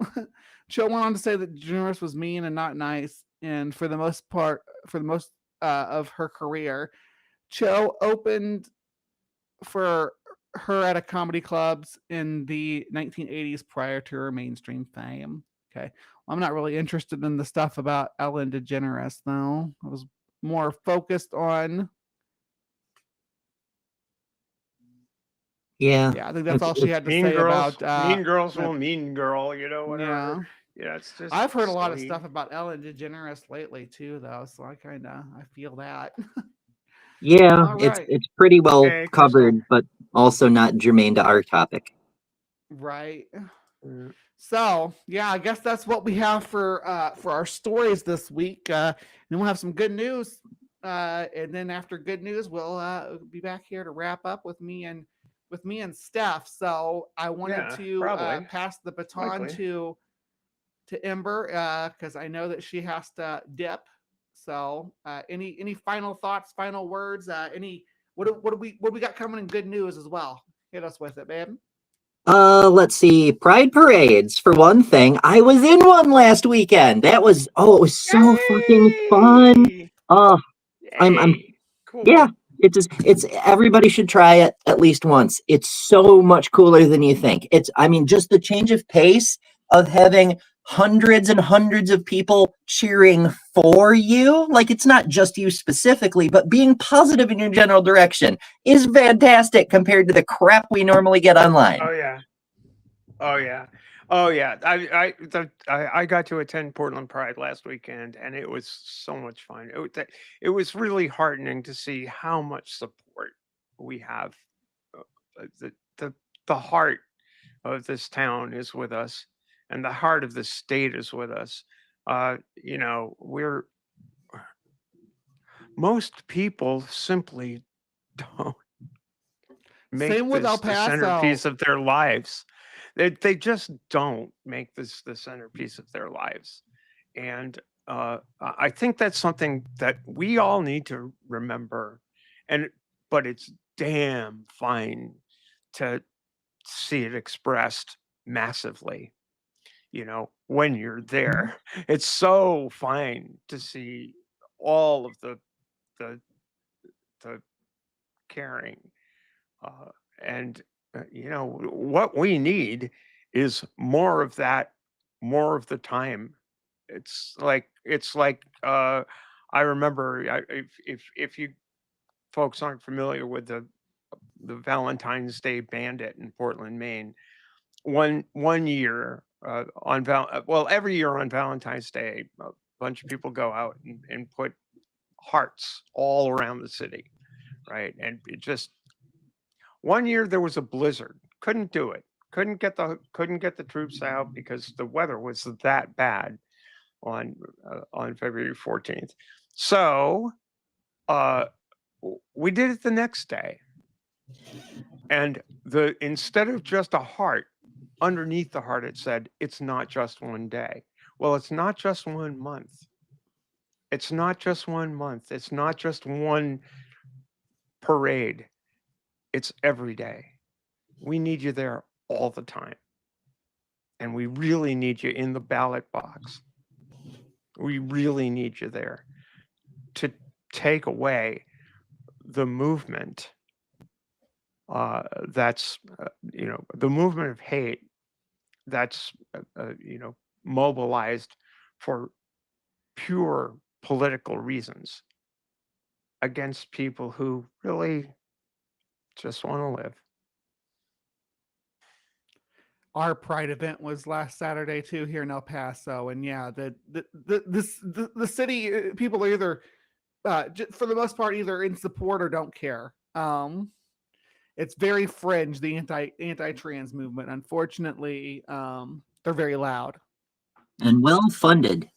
Cho went on to say that DeGeneres was mean and not nice. And for the most of her career, Cho opened for her at a comedy clubs in the 1980s prior to her mainstream fame. Okay. Well, I'm not really interested in the stuff about Ellen DeGeneres, though. I was more focused on. Yeah. Yeah, I think that's all she had to say about Mean Girls will Mean Girl, whatever. Yeah, it's just. I've heard a lot of stuff about Ellen DeGeneres lately too, though, so I feel that. Yeah, it's pretty well covered, Crystal. but also not germane to our topic. Right. So yeah, I guess that's what we have for our stories this week. Then we'll have some good news, and then after good news, we'll be back here to wrap up with me and Steph. So I wanted to pass the baton to Ember because I know that she has to dip. So any final thoughts, final words? What do we got coming in good news as well? Hit us with it, babe. Let's see. Pride parades, for one thing. I was in one last weekend. It was so fucking fun. I'm cool. Yeah. It's everybody should try it at least once. It's so much cooler than you think. Just the change of pace of having hundreds and hundreds of people cheering for you. Like, it's not just you specifically, but being positive in your general direction is fantastic compared to the crap we normally get online. Oh yeah. I got to attend Portland Pride last weekend, and it was so much fun. It was really heartening to see how much support we have. The heart of this town is with us, and the heart of the state is with us. Most people simply don't make this the centerpiece of their lives. They just don't make this the centerpiece of their lives. And I think that's something that we all need to remember. But it's damn fine to see it expressed massively, when you're there. It's so fine to see all of the caring. And what we need is more of that, more of the time. It's like I remember, if you folks aren't familiar with the Valentine's Day Bandit in Portland, Maine, one year every year on Valentine's Day, bunch of people go out and put hearts all around the city, right? And it just, one year there was a blizzard, couldn't do it, couldn't get the troops out because the weather was that bad on February 14th. So we did it the next day, and instead of just a heart, underneath the heart it said, it's not just one day. Well, it's not just 1 month. It's not just 1 month. It's not just one parade. It's every day. We need you there all the time. And we really need you in the ballot box. We really need you there to take away the movement that's, the movement of hate that's, mobilized for pure political reasons against people who really just want to live. Our Pride event was last Saturday too here in El Paso, and yeah, the city people are either, for the most part, either in support or don't care. It's very fringe, the anti-trans movement. Unfortunately, they're very loud and well funded.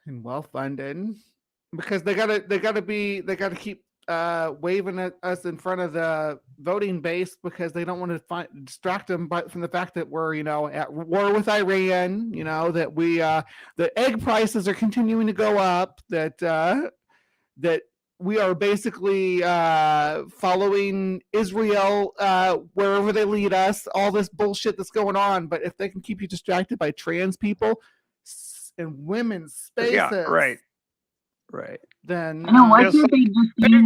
Because they gotta keep waving at us in front of the voting base because they don't want to distract them from the fact that we're at war with Iran. That the egg prices are continuing to go up. That we are basically following Israel wherever they lead us. All this bullshit that's going on. But if they can keep you distracted by trans people and women's spaces, yeah, right. Then why can't they just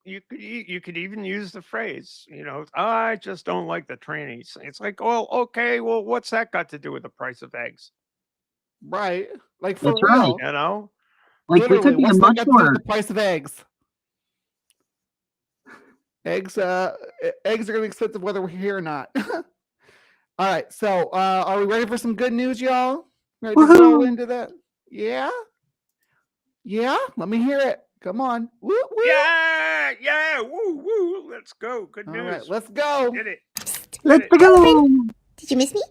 you could even use the phrase, I just don't like the trannies. It's like, well, okay, well, what's that got to do with the price of eggs? Right. Like, for That's real. right. Like, Literally, we could be what's that much got to do with more. the price of eggs? Eggs are going to be expensive whether we're here or not. All right, so are we ready for some good news, y'all? Ready to roll into that? Yeah? Yeah? Let me hear it. Come on. Woo, woo. Yeah, woo. Let's go. Good news. All right, let's go. Get it. Let's go. Did you miss me?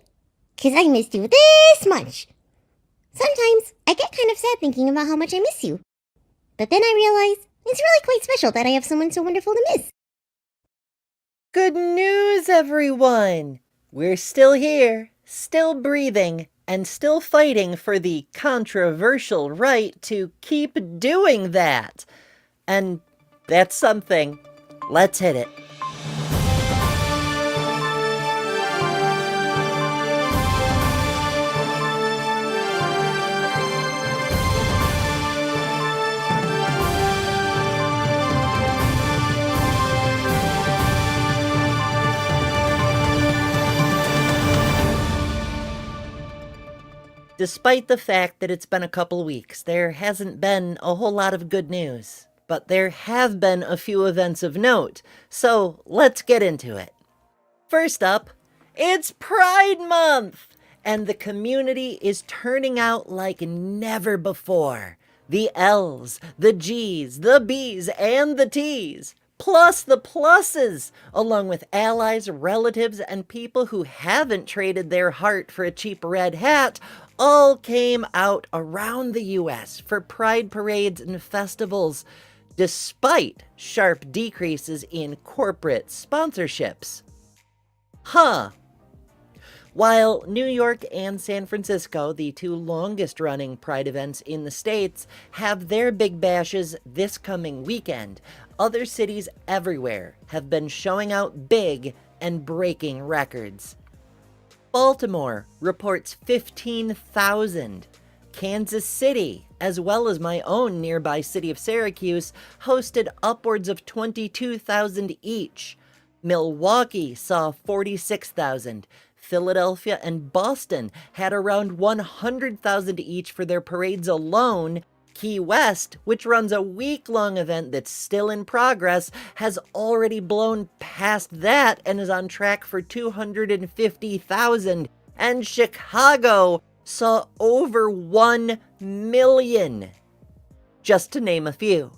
Because I missed you this much. Sometimes I get kind of sad thinking about how much I miss you. But then I realize it's really quite special that I have someone so wonderful to miss. Good news, everyone! We're still here, still breathing, and still fighting for the controversial right to keep doing that. And that's something. Let's hit it. Despite the fact that it's been a couple weeks, there hasn't been a whole lot of good news. But there have been a few events of note, so let's get into it. First up, it's Pride Month! And the community is turning out like never before. The L's, the G's, the B's, and the T's. Plus the pluses, along with allies, relatives, and people who haven't traded their heart for a cheap red hat, all came out around the U.S. for pride parades and festivals, despite sharp decreases in corporate sponsorships. While New York and San Francisco, the two longest-running Pride events in the States, have their big bashes this coming weekend, other cities everywhere have been showing out big and breaking records. Baltimore reports 15,000. Kansas City, as well as my own nearby city of Syracuse, hosted upwards of 22,000 each. Milwaukee saw 46,000. Philadelphia and Boston had around 100,000 each for their parades alone. Key West, which runs a week-long event that's still in progress, has already blown past that and is on track for 250,000. And Chicago, saw over 1 million, just to name a few.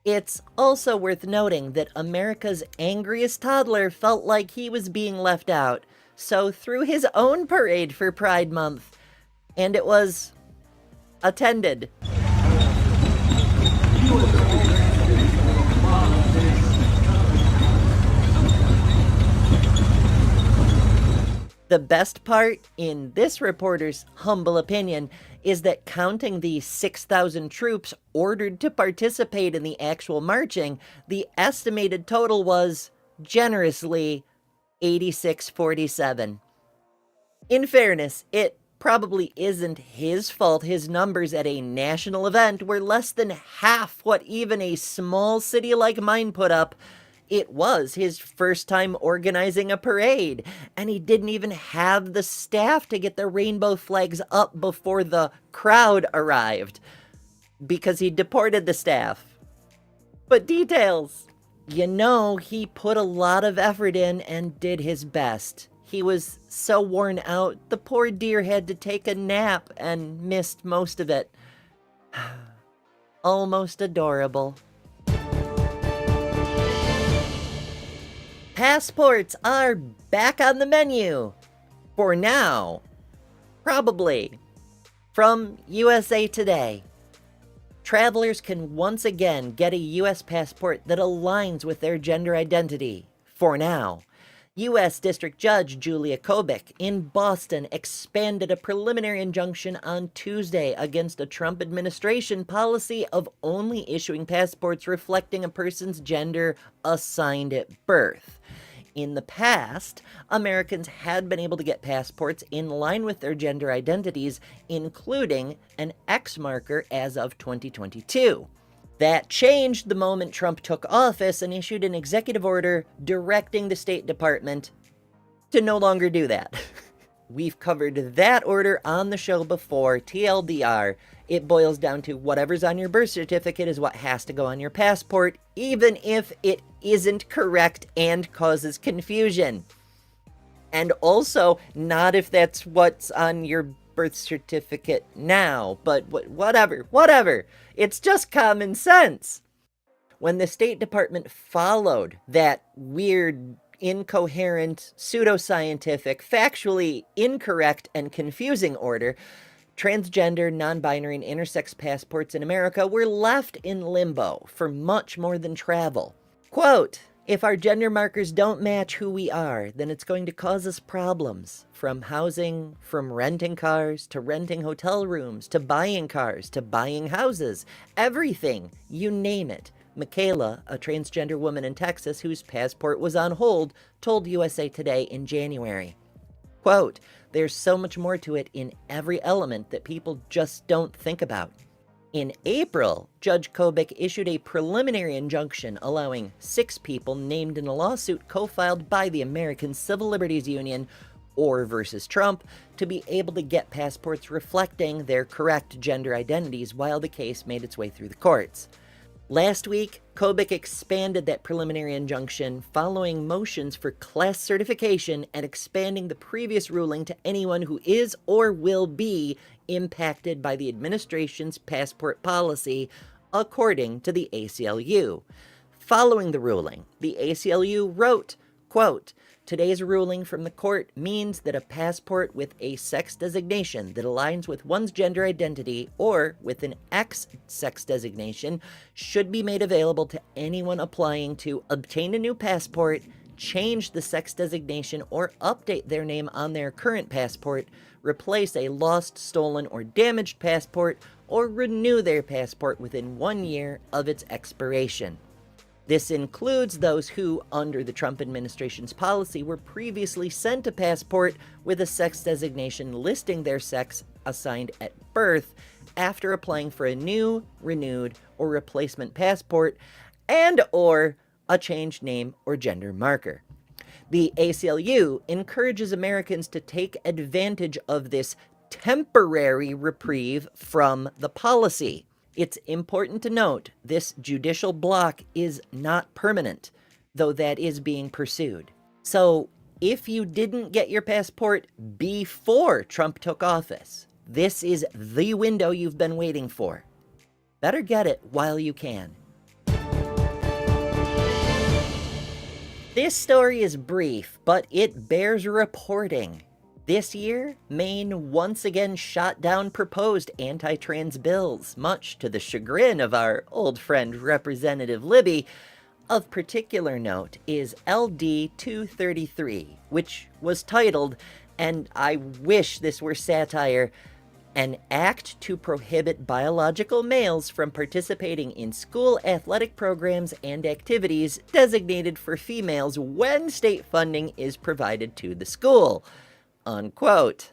It's also worth noting that America's angriest toddler felt like he was being left out, so threw his own parade for Pride Month, and it was attended. The best part, in this reporter's humble opinion, is that counting the 6,000 troops ordered to participate in the actual marching, the estimated total was, generously, 8647. In fairness, it probably isn't his fault his numbers at a national event were less than half what even a small city like mine put up. It was his first time organizing a parade, and he didn't even have the staff to get the rainbow flags up before the crowd arrived, because he deported the staff. But details. You know, he put a lot of effort in and did his best. He was so worn out, the poor dear had to take a nap and missed most of it. Almost adorable. Passports are back on the menu. For now. Probably. From USA Today. Travelers can once again get a U.S. passport that aligns with their gender identity. For now. U.S. District Judge Julia Kobik in Boston expanded a preliminary injunction on Tuesday against a Trump administration policy of only issuing passports reflecting a person's gender assigned at birth. In the past, Americans had been able to get passports in line with their gender identities, including an X marker as of 2022. That changed the moment Trump took office and issued an executive order directing the State Department to no longer do that. We've covered that order on the show before, TLDR. It boils down to whatever's on your birth certificate is what has to go on your passport, even if it isn't correct and causes confusion. And also, not if that's what's on your birth certificate now, but whatever. It's just common sense. When the State Department followed that weird, incoherent, pseudoscientific, factually incorrect and confusing order, transgender, non-binary, and intersex passports in America were left in limbo for much more than travel. Quote, "If our gender markers don't match who we are, then it's going to cause us problems. From housing, from renting cars, to renting hotel rooms, to buying cars, to buying houses. Everything, you name it." Michaela, a transgender woman in Texas whose passport was on hold, told USA Today in January. Quote, "There's so much more to it in every element that people just don't think about." In April, Judge Kobik issued a preliminary injunction allowing 6 people named in a lawsuit co-filed by the American Civil Liberties Union, or versus Trump, to be able to get passports reflecting their correct gender identities while the case made its way through the courts. Last week, Kobik expanded that preliminary injunction following motions for class certification and expanding the previous ruling to anyone who is or will be impacted by the administration's passport policy, according to the ACLU. Following the ruling, the ACLU wrote, quote, "Today's ruling from the court means that a passport with a sex designation that aligns with one's gender identity or with an X sex designation should be made available to anyone applying to obtain a new passport, change the sex designation, or update their name on their current passport, replace a lost, stolen, or damaged passport, or renew their passport within 1 year of its expiration." This includes those who, under the Trump administration's policy, were previously sent a passport with a sex designation listing their sex assigned at birth after applying for a new, renewed, or replacement passport and or a changed name or gender marker. The ACLU encourages Americans to take advantage of this temporary reprieve from the policy. It's important to note this judicial block is not permanent, though that is being pursued. So if you didn't get your passport before Trump took office, This is the window you've been waiting for. Better get it while you can. This story is brief, but it bears reporting. This year, Maine once again shot down proposed anti-trans bills, much to the chagrin of our old friend Representative Libby. Of particular note is LD 233, which was titled, and I wish this were satire, "An Act to Prohibit Biological Males from Participating in School Athletic Programs and Activities Designated for Females when State Funding is Provided to the School." Unquote.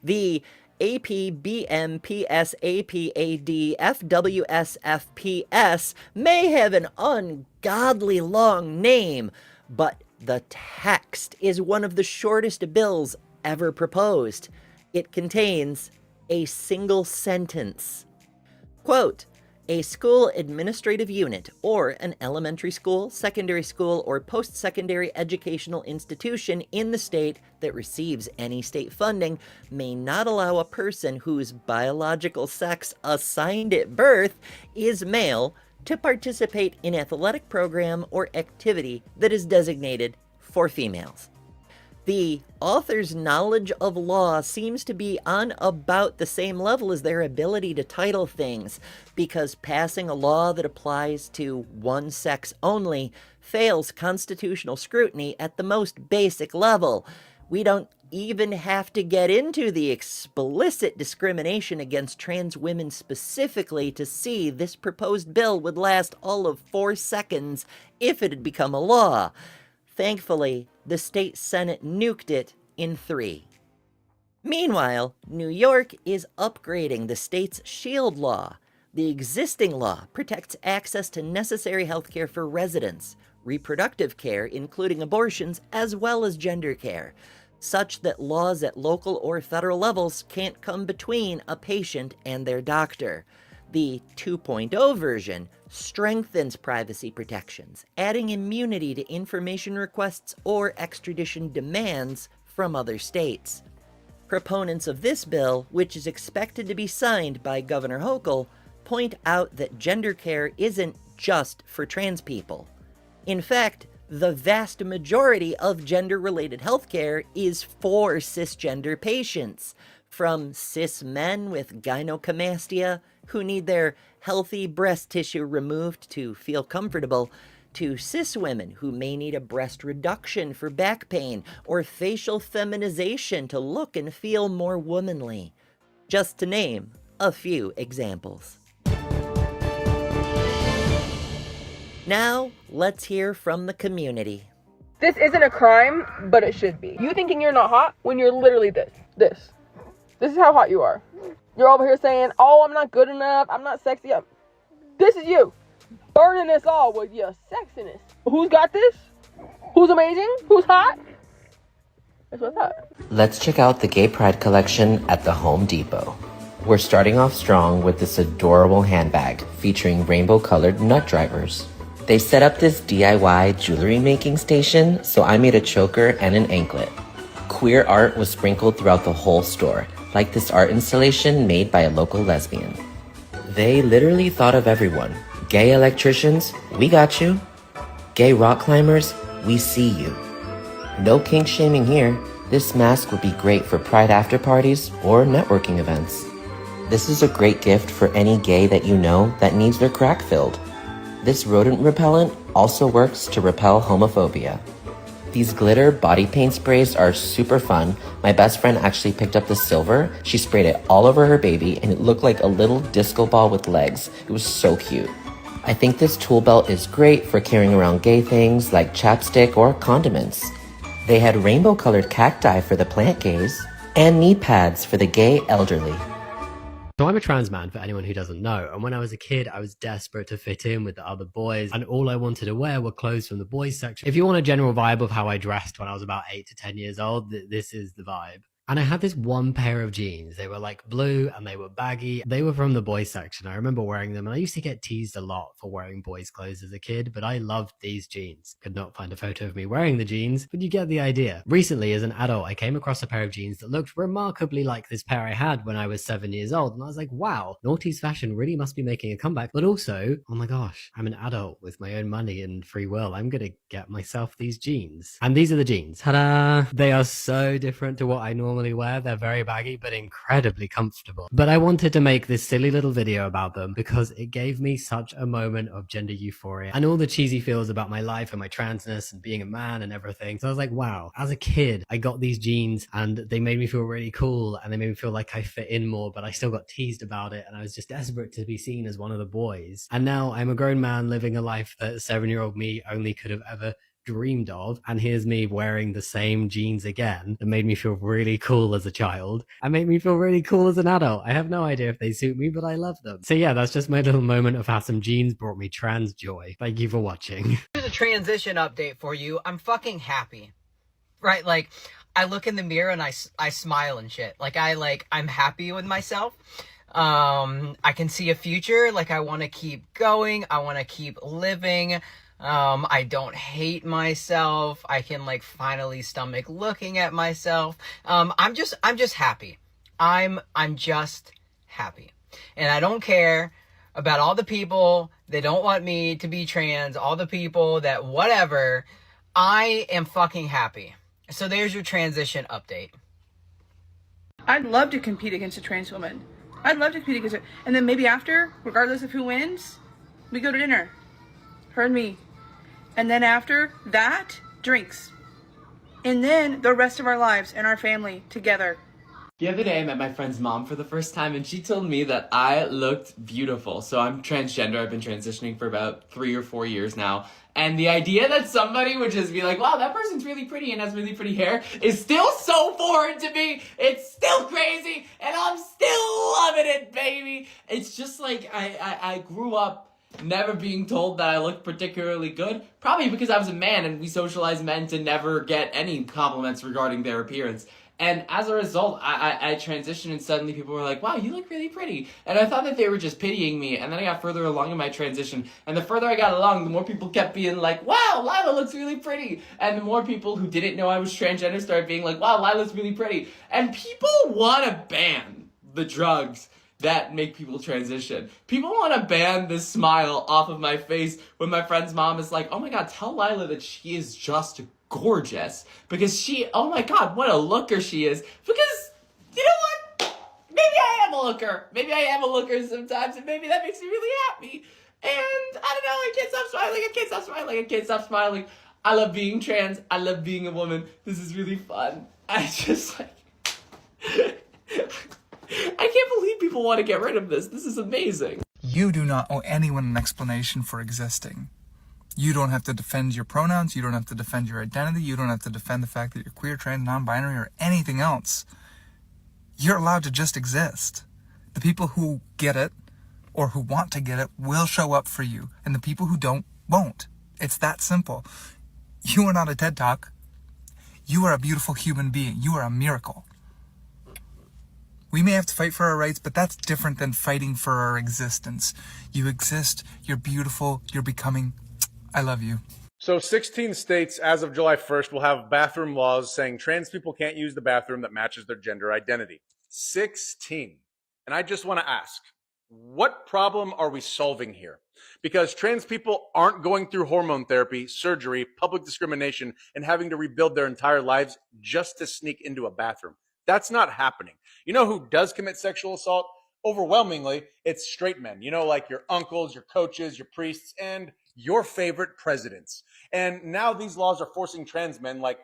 The APBMPSAPADFWSFPS may have an ungodly long name, but the text is one of the shortest bills ever proposed. It contains a single sentence. Quote, "A school administrative unit or an elementary school, secondary school, or post-secondary educational institution in the state that receives any state funding may not allow a person whose biological sex assigned at birth is male to participate in athletic program or activity that is designated for females." The author's knowledge of law seems to be on about the same level as their ability to title things, because passing a law that applies to one sex only fails constitutional scrutiny at the most basic level. We don't even have to get into the explicit discrimination against trans women specifically to see this proposed bill would last all of 4 seconds if it had become a law. Thankfully, the state Senate nuked it in 3. Meanwhile, New York is upgrading the state's SHIELD law. The existing law protects access to necessary health care for residents, reproductive care, including abortions, as well as gender care, such that laws at local or federal levels can't come between a patient and their doctor. The 2.0 version strengthens privacy protections, adding immunity to information requests or extradition demands from other states. Proponents of this bill, which is expected to be signed by Governor Hochul, point out that gender care isn't just for trans people. In fact, the vast majority of gender-related healthcare is for cisgender patients, from cis men with gynecomastia who need their healthy breast tissue removed to feel comfortable, to cis women who may need a breast reduction for back pain or facial feminization to look and feel more womanly, just to name a few examples. Now, let's hear from the community. This isn't a crime, but it should be. You thinking you're not hot when you're literally this. This is how hot you are. You're over here saying, "Oh, I'm not good enough, I'm not sexy." This is you, burning us all with your sexiness. Who's got this? Who's amazing? Who's hot? That's what's hot. Let's check out the Gay Pride collection at the Home Depot. We're starting off strong with this adorable handbag featuring rainbow-colored nut drivers. They set up this DIY jewelry making station, so I made a choker and an anklet. Queer art was sprinkled throughout the whole store, like this art installation made by a local lesbian. They literally thought of everyone. Gay electricians, we got you. Gay rock climbers, we see you. No kink shaming here. This mask would be great for pride after parties or networking events. This is a great gift for any gay that you know that needs their crack filled. This rodent repellent also works to repel homophobia. These glitter body paint sprays are super fun. My best friend actually picked up the silver. She sprayed it all over her baby and it looked like a little disco ball with legs. It was so cute. I think this tool belt is great for carrying around gay things like chapstick or condiments. They had rainbow colored cacti for the plant gays and knee pads for the gay elderly. So I'm a trans man, for anyone who doesn't know, and when I was a kid I was desperate to fit in with the other boys, and all I wanted to wear were clothes from the boys section. If you want a general vibe of how I dressed when I was about 8 to 10 years old, this is the vibe. And I had this one pair of jeans. They were like blue and they were baggy. They were from the boys section. I remember wearing them, and I used to get teased a lot for wearing boys' clothes as a kid, but I loved these jeans. Could not find a photo of me wearing the jeans, but you get the idea. Recently, as an adult, I came across a pair of jeans that looked remarkably like this pair I had when I was 7 years old, and I was like, wow, noughties fashion really must be making a comeback. But also, oh my gosh, I'm an adult with my own money and free will. I'm gonna get myself these jeans. And these are the jeans. Ta-da! They are so different to what I normally wear. They're very baggy but incredibly comfortable. But I wanted to make this silly little video about them because it gave me such a moment of gender euphoria and all the cheesy feels about my life and my transness and being a man and everything. So I was like, wow, as a kid I got these jeans and they made me feel really cool and they made me feel like I fit in more, but I still got teased about it and I was just desperate to be seen as one of the boys. And now I'm a grown man living a life that 7-year-old me only could have ever dreamed of, and here's me wearing the same jeans again that made me feel really cool as a child and made me feel really cool as an adult. I have no idea if they suit me, but I love them. So yeah, that's just my little moment of how some jeans brought me trans joy. Thank you for watching. Here's a transition update for you. I'm fucking happy. Right? Like, I look in the mirror and I smile and shit. Like, I'm happy with myself. I can see a future. Like, I want to keep going. I want to keep living. I don't hate myself. I can like finally stomach looking at myself. I'm just happy. I'm just happy. And I don't care about all the people that don't want me to be trans, all the people that whatever. I am fucking happy. So there's your transition update. I'd love to compete against a trans woman. I'd love to compete against her. And then maybe after, regardless of who wins, we go to dinner. Her and me. And then after that, drinks. And then the rest of our lives and our family together. The other day I met my friend's mom for the first time and she told me that I looked beautiful. So I'm transgender. I've been transitioning for about 3 or 4 years now. And the idea that somebody would just be like, wow, that person's really pretty and has really pretty hair is still so foreign to me. It's still crazy and I'm still loving it, baby. It's just like I grew up never being told that I looked particularly good, probably because I was a man and we socialize men to never get any compliments regarding their appearance. And as a result, I transitioned and suddenly people were like, wow, you look really pretty. And I thought that they were just pitying me. And then I got further along in my transition. And the further I got along, the more people kept being like, wow, Lila looks really pretty. And the more people who didn't know I was transgender started being like, wow, Lila's really pretty. And people want to ban the drugs that make people transition. People want to ban this smile off of my face when my friend's mom is like, oh my God, tell Lila that she is just gorgeous. Because she, oh my God, what a looker she is. Because, you know what? Maybe I am a looker. Maybe I am a looker sometimes, and maybe that makes me really happy. And I don't know, I can't stop smiling, I can't stop smiling, I can't stop smiling. I love being trans, I love being a woman. This is really fun. I just like... I can't believe people want to get rid of this. This is amazing. You do not owe anyone an explanation for existing. You don't have to defend your pronouns. You don't have to defend your identity. You don't have to defend the fact that you're queer, trans, non-binary, or anything else. You're allowed to just exist. The people who get it, or who want to get it, will show up for you. And the people who don't, won't. It's that simple. You are not a TED Talk. You are a beautiful human being. You are a miracle. We may have to fight for our rights, but that's different than fighting for our existence. You exist, you're beautiful, you're becoming. I love you. So 16 states as of July 1st will have bathroom laws saying trans people can't use the bathroom that matches their gender identity. 16. And I just want to ask, what problem are we solving here? Because trans people aren't going through hormone therapy, surgery, public discrimination, and having to rebuild their entire lives just to sneak into a bathroom. That's not happening. You know who does commit sexual assault? Overwhelmingly, it's straight men. You know, like your uncles, your coaches, your priests, and your favorite presidents. And now these laws are forcing trans men, like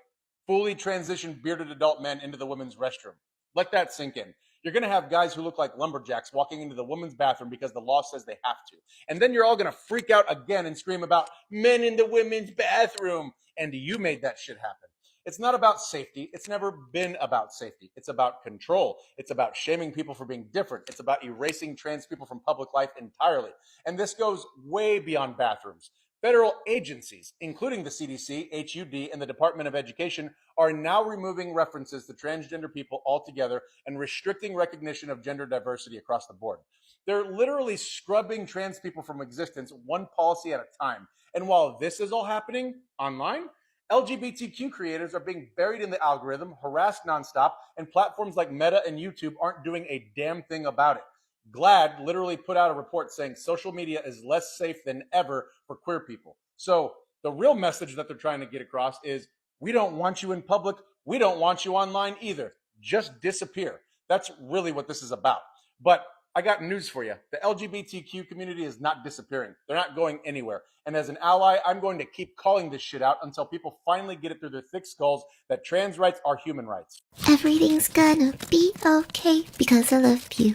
fully transitioned bearded adult men, into the women's restroom. Let that sink in. You're going to have guys who look like lumberjacks walking into the women's bathroom because the law says they have to. And then you're all going to freak out again and scream about men in the women's bathroom. And you made that shit happen. It's not about safety. It's never been about safety. It's about control. It's about shaming people for being different. It's about erasing trans people from public life entirely. And this goes way beyond bathrooms. Federal agencies, including the CDC, HUD, and the Department of Education, are now removing references to transgender people altogether and restricting recognition of gender diversity across the board. They're literally scrubbing trans people from existence, one policy at a time. And while this is all happening online, LGBTQ creators are being buried in the algorithm, harassed nonstop, and platforms like Meta and YouTube aren't doing a damn thing about it. GLAAD literally put out a report saying social media is less safe than ever for queer people. So the real message that they're trying to get across is, we don't want you in public. We don't want you online either. Just disappear. That's really what this is about. But I got news for you. The LGBTQ community is not disappearing. They're not going anywhere. And as an ally, I'm going to keep calling this shit out until people finally get it through their thick skulls that trans rights are human rights. Everything's gonna be okay because I love you.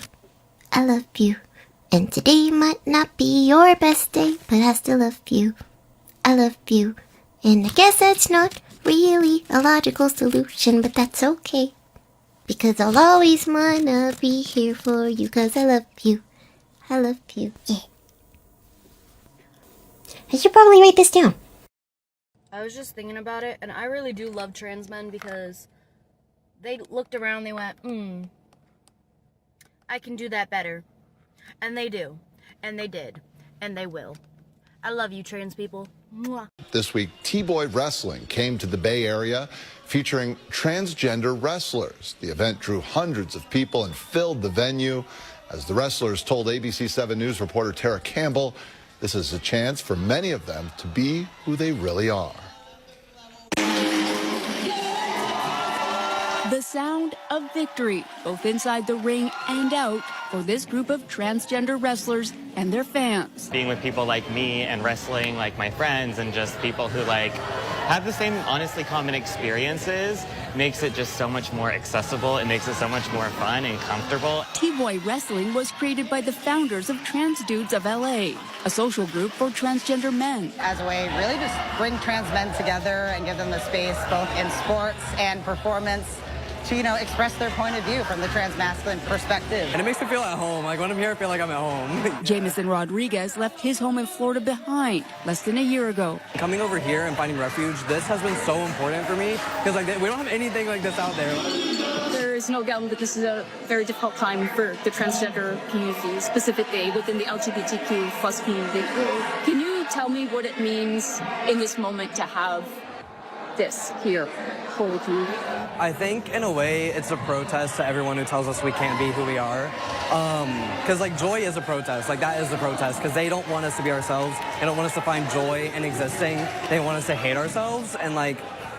I love you. And today might not be your best day, but I still love you. I love you. And I guess that's not really a logical solution, but that's okay. Because I'll always wanna be here for you, cause I love you. I love you. Yeah. I should probably write this down. I was just thinking about it, and I really do love trans men because they looked around, they went, I can do that better. And they do. And they did. And they will. I love you, trans people. Mwah. This week, T-Boy Wrestling came to the Bay Area featuring transgender wrestlers. The event drew hundreds of people and filled the venue. As the wrestlers told ABC 7 News reporter Tara Campbell, this is a chance for many of them to be who they really are. The sound of victory, both inside the ring and out, for this group of transgender wrestlers and their fans. Being with people like me and wrestling like my friends and just people who like have the same honestly common experiences makes it just so much more accessible. It makes it so much more fun and comfortable. T-Boy Wrestling was created by the founders of Trans Dudes of LA, a social group for transgender men. As a way really just bring trans men together and give them the space both in sports and performance to, express their point of view from the trans-masculine perspective. And it makes me feel at home. Like, when I'm here, I feel like I'm at home. Jameson Rodriguez left his home in Florida behind less than a year ago. Coming over here and finding refuge, this has been so important for me because, we don't have anything like this out there. There is no doubt that this is a very difficult time for the transgender community, specifically within the LGBTQ plus community. Can you tell me what it means in this moment to have this here hold you? I think in a way it's a protest to everyone who tells us we can't be who we are. Because joy is a protest. That is the protest because they don't want us to be ourselves. They don't want us to find joy in existing. They want us to hate ourselves, and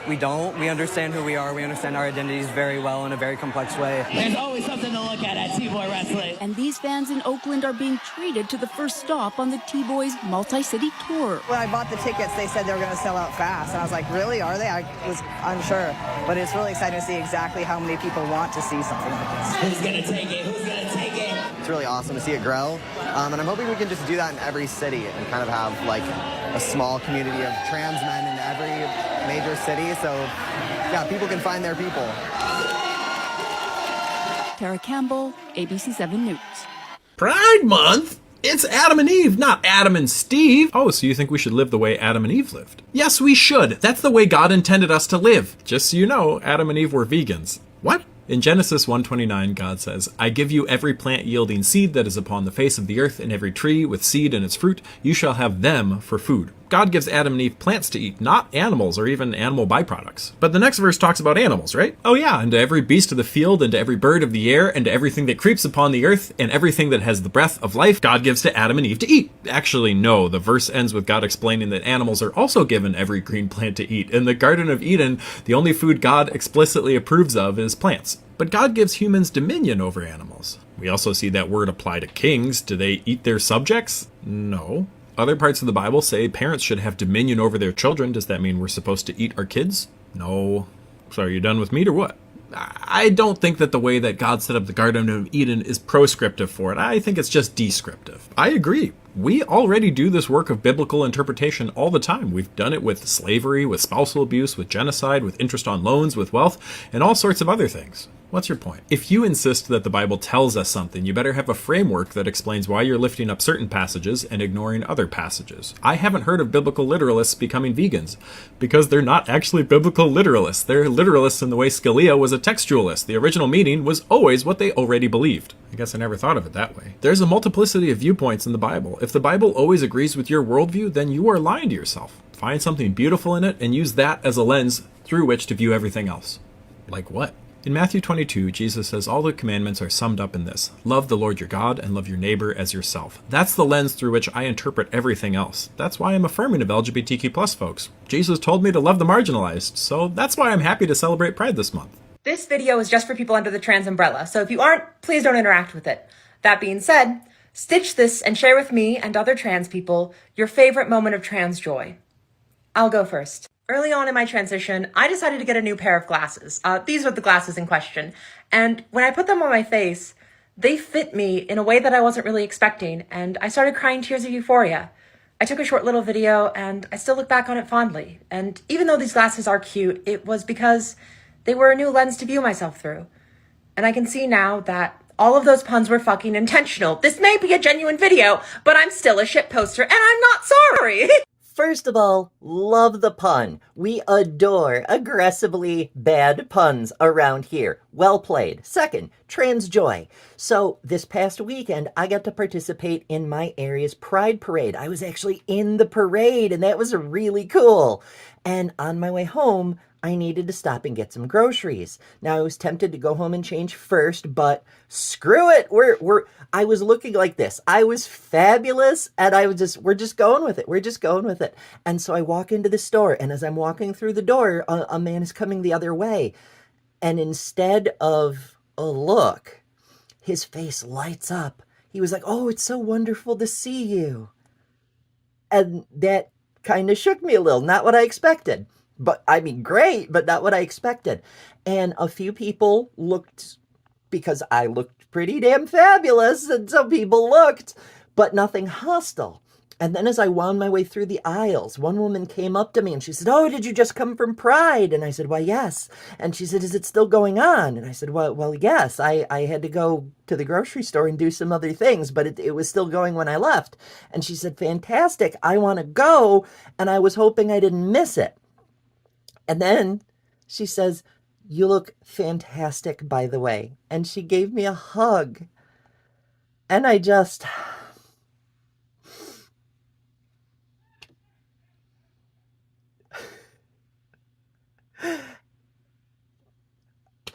we don't. We understand who we are. We understand our identities very well in a very complex way. There's always something to look at T-Boy Wrestling. And these fans in Oakland are being treated to the first stop on the T-Boys multi-city tour. When I bought the tickets, they said they were going to sell out fast. And I was like, really? Are they? I was unsure. But it's really exciting to see exactly how many people want to see something like this. Who's going to take it? Who's going to take it? It's really awesome to see it grow. And I'm hoping we can just do that in every city and kind of have a small community of trans men in every major city. So yeah, people can find their people. Tara Campbell, ABC 7 News. Pride Month? It's Adam and Eve, not Adam and Steve. Oh, so you think we should live the way Adam and Eve lived? Yes, we should. That's the way God intended us to live. Just so you know, Adam and Eve were vegans. What? In Genesis 1:29, God says, I give you every plant yielding seed that is upon the face of the earth, and every tree with seed in its fruit. You shall have them for food. God gives Adam and Eve plants to eat, not animals or even animal byproducts. But the next verse talks about animals, right? Oh yeah, and to every beast of the field, and to every bird of the air, and to everything that creeps upon the earth, and everything that has the breath of life, God gives to Adam and Eve to eat. Actually, no, the verse ends with God explaining that animals are also given every green plant to eat. In the Garden of Eden, the only food God explicitly approves of is plants. But God gives humans dominion over animals. We also see that word apply to kings. Do they eat their subjects? No. Other parts of the Bible say parents should have dominion over their children. Does that mean we're supposed to eat our kids? No. So are you done with meat or what? I don't think that the way that God set up the Garden of Eden is proscriptive for it. I think it's just descriptive. I agree. We already do this work of biblical interpretation all the time. We've done it with slavery, with spousal abuse, with genocide, with interest on loans, with wealth, and all sorts of other things. What's your point? If you insist that the Bible tells us something, you better have a framework that explains why you're lifting up certain passages and ignoring other passages. I haven't heard of biblical literalists becoming vegans because they're not actually biblical literalists. They're literalists in the way Scalia was a textualist. The original meaning was always what they already believed. I guess I never thought of it that way. There's a multiplicity of viewpoints in the Bible. If the Bible always agrees with your worldview, then you are lying to yourself. Find something beautiful in it and use that as a lens through which to view everything else. Like what? In Matthew 22, Jesus says all the commandments are summed up in this. Love the Lord your God and love your neighbor as yourself. That's the lens through which I interpret everything else. That's why I'm affirming of LGBTQ+ folks. Jesus told me to love the marginalized, so that's why I'm happy to celebrate Pride this month. This video is just for people under the trans umbrella, so if you aren't, please don't interact with it. That being said, stitch this and share with me and other trans people your favorite moment of trans joy. I'll go first. Early on in my transition, I decided to get a new pair of glasses. These are the glasses in question. And when I put them on my face, they fit me in a way that I wasn't really expecting, and I started crying tears of euphoria. I took a short little video, and I still look back on it fondly. And even though these glasses are cute, it was because they were a new lens to view myself through. And I can see now that all of those puns were fucking intentional. This may be a genuine video, but I'm still a shit poster, and I'm not sorry! First of all, love the pun. We adore aggressively bad puns around here. Well played. Second, trans joy. So this past weekend, I got to participate in my area's Pride Parade. I was actually in the parade, and that was really cool. And on my way home, I needed to stop and get some groceries. Now, I was tempted to go home and change first, but screw it. I was looking like this. I was fabulous, and we're just going with it. We're just going with it. And so I walk into the store, and as I'm walking through the door, a man is coming the other way. And instead of a look, his face lights up. He was like, "Oh, it's so wonderful to see you." And that kind of shook me a little. Not what I expected. But I mean, great, but not what I expected. And a few people looked, because I looked pretty damn fabulous, and some people looked, but nothing hostile. And then as I wound my way through the aisles, one woman came up to me and she said, "Oh, did you just come from Pride?" And I said, "Why, yes." And she said, "Is it still going on?" And I said, well, yes. I had to go to the grocery store and do some other things, but it was still going when I left. And she said, "Fantastic. I want to go." And I was hoping I didn't miss it. And then she says, "You look fantastic, by the way." And she gave me a hug. And I just...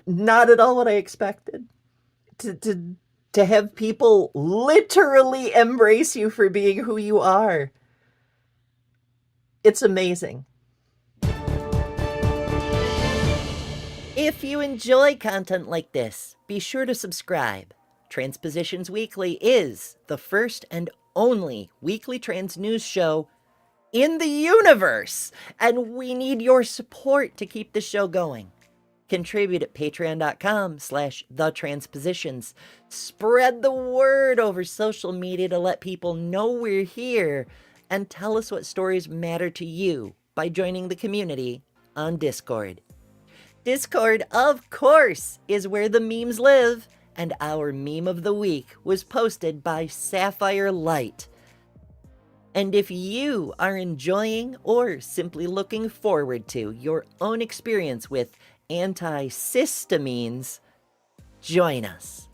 not at all what I expected. To have people literally embrace you for being who you are. It's amazing. If you enjoy content like this, be sure to subscribe. TransPositions Weekly is the first and only weekly trans news show in the universe, and we need your support to keep the show going. Contribute at patreon.com/TheTransPositions. Spread the word over social media to let people know we're here, and tell us what stories matter to you by joining the community on Discord. Discord, of course, is where the memes live, and our meme of the week was posted by Sapphire Light. And if you are enjoying or simply looking forward to your own experience with antihistamines, join us.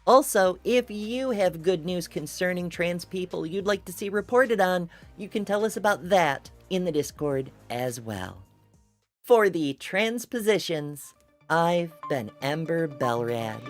Also, if you have good news concerning trans people you'd like to see reported on, you can tell us about that in the Discord as well. For the TransPositions, I've been Ember Belrad.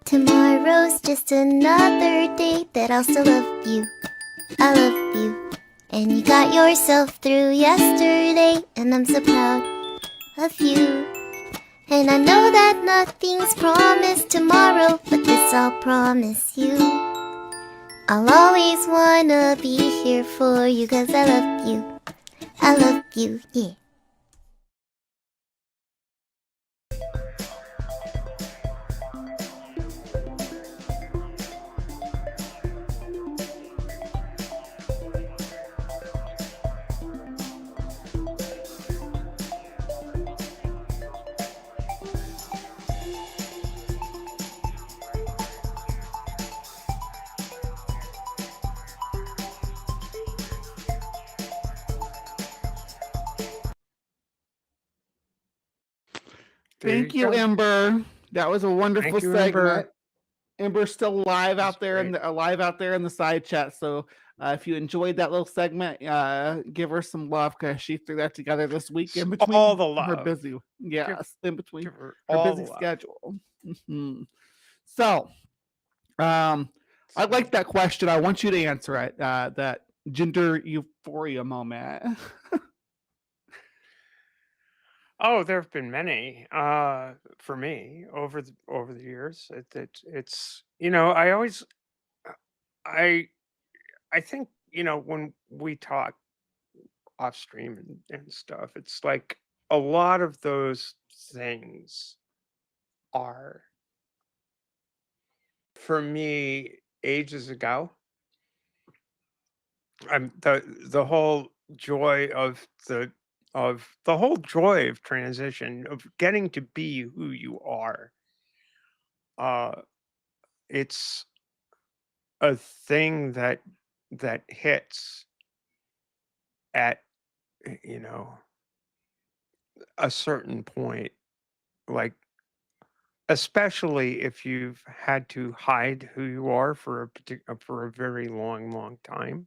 Tomorrow's just another day that I'll still love you. I love you. And you got yourself through yesterday, and I'm so proud of you. And I know that nothing's promised tomorrow, but this I'll promise you. I'll always wanna be here for you, 'cause I love you. I love you, yeah. Thank you, Ember. That was a wonderful Thank you, segment. Ember. Ember's still alive That's out there great. in the side chat. So if you enjoyed that little segment, give her some love because she threw that together this week in between All the her love. busy, in between her all busy the love. schedule. Mhm. So, I like that question. I want you to answer it. That gender euphoria moment. Oh, there have been many for me over the years. It's I always I think when we talk off stream and stuff, it's like a lot of those things are for me ages ago. The whole joy of the whole joy of transition, of getting to be who you are. It's a thing that hits at a certain point, like especially if you've had to hide who you are for a very long time.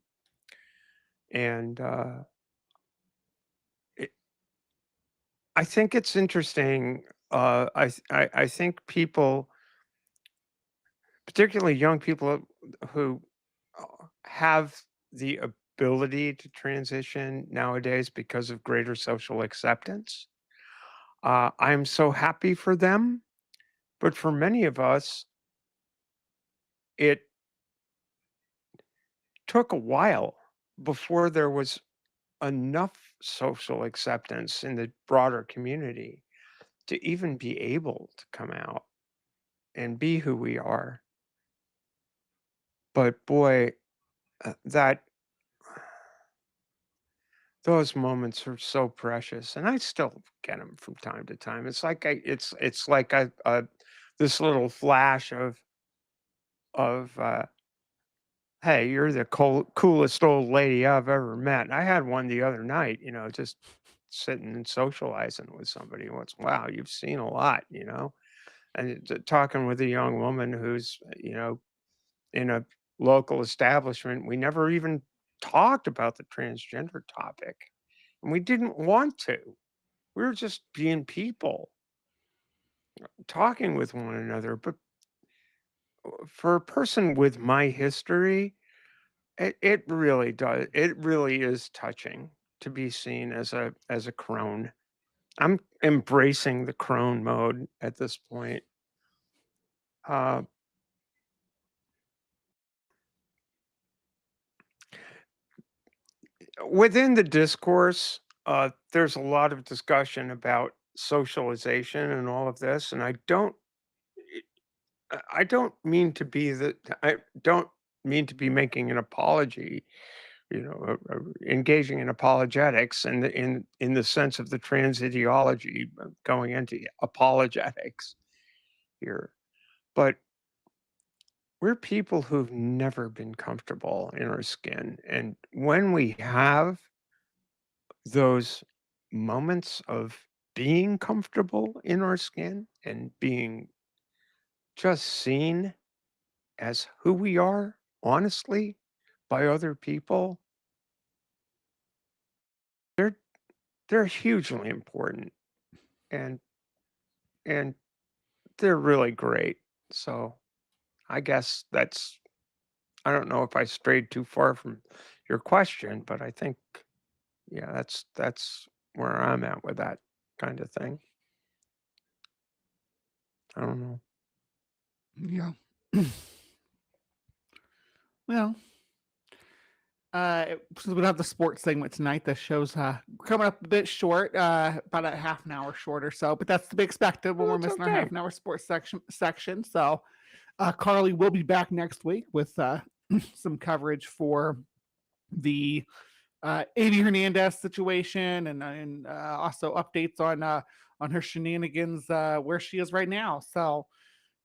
And I think it's interesting. I think people, particularly young people who have the ability to transition nowadays because of greater social acceptance. I'm so happy for them, but for many of us, it took a while before there was enough social acceptance in the broader community to even be able to come out and be who we are. But boy, that those moments are so precious, and I still get them from time to time. It's like it's like this little flash of hey, you're the coolest old lady I've ever met. I had one the other night, just sitting and socializing with somebody. Wow, you've seen a lot, and talking with a young woman who's, in a local establishment. We never even talked about the transgender topic, and we didn't want to. We were just being people, talking with one another. But for a person with my history, it really does. It really is touching to be seen as a crone. I'm embracing the crone mode at this point. Within the discourse, there's a lot of discussion about socialization and all of this, and I don't mean to be I don't mean to be making an apology, engaging in apologetics in the sense of the trans ideology, going into apologetics here. But we're people who've never been comfortable in our skin. And when we have those moments of being comfortable in our skin and being just seen as who we are, honestly, by other people, they're hugely important, and and they're really great. So I guess I don't know if I strayed too far from your question, but I think, yeah, that's where I'm at with that kind of thing. I don't know. Yeah. know, since we don't have the sports segment tonight, the show's coming up a bit short, about a half an hour short or so, but that's to be expected when we're missing our half an hour sports section. So Karleigh will be back next week with some coverage for the Amy Hernandez situation and also updates on her shenanigans where she is right now. So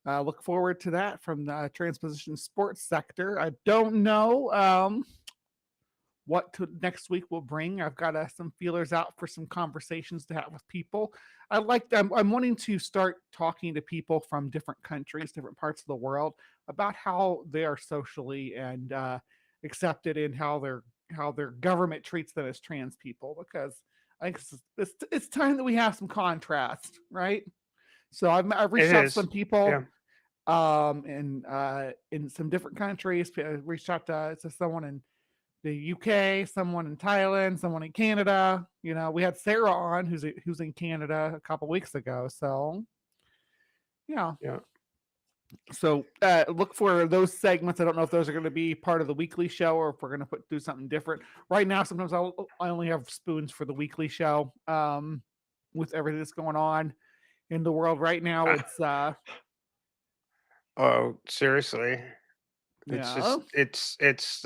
look forward to that from the Transposition sports sector. I don't know what next week will bring. I've got some feelers out for some conversations to have with people. I'm wanting to start talking to people from different countries, different parts of the world about how they are socially and accepted and how their government treats them as trans people, because I think it's time that we have some contrast, right? So I've reached out to some people in some different countries. I reached out to someone in the UK, someone in Thailand, someone in Canada. You know, we had Sarah on who's in Canada a couple weeks ago. So yeah. So look for those segments. I don't know if those are going to be part of the weekly show or if we're going to do something different. Right now, sometimes I only have spoons for the weekly show. With everything that's going on in the world right now, it's oh, seriously. It's yeah. just it's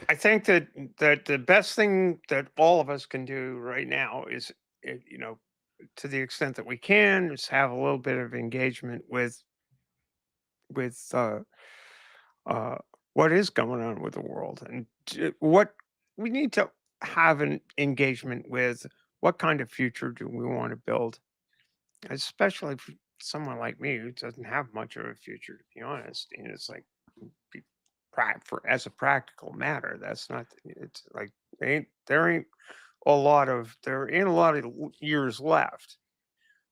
I think that the best thing that all of us can do right now is, to the extent that we can, is have a little bit of engagement with what is going on with the world, and what we need to have an engagement with. What kind of future do we want to build, especially for someone like me who doesn't have much of a future, to be honest. And it's like, as a practical matter, that's not. It's like there ain't a lot of years left,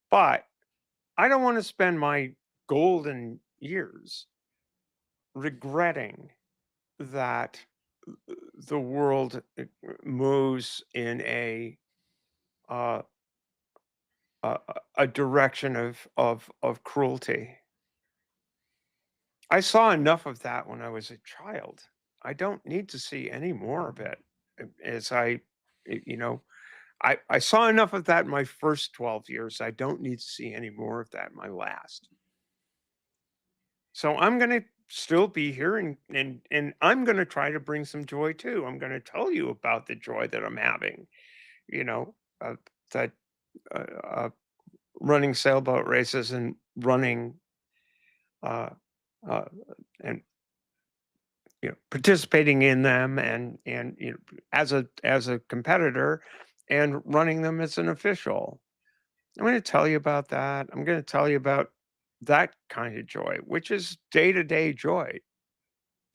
but I don't want to spend my golden years regretting that the world moves in a direction of cruelty. I saw enough of that when I was a child. I don't need to see any more of it. As I saw enough of that in my first 12 years. I don't need to see any more of that in my last. So I'm going to still be here, and I'm going to try to bring some joy too. I'm going to tell you about the joy that I'm having, that running sailboat races and running and participating in them, and as a competitor, and running them as an official. I'm going to tell you about that. I'm going to tell you about that kind of joy, which is day-to-day joy. It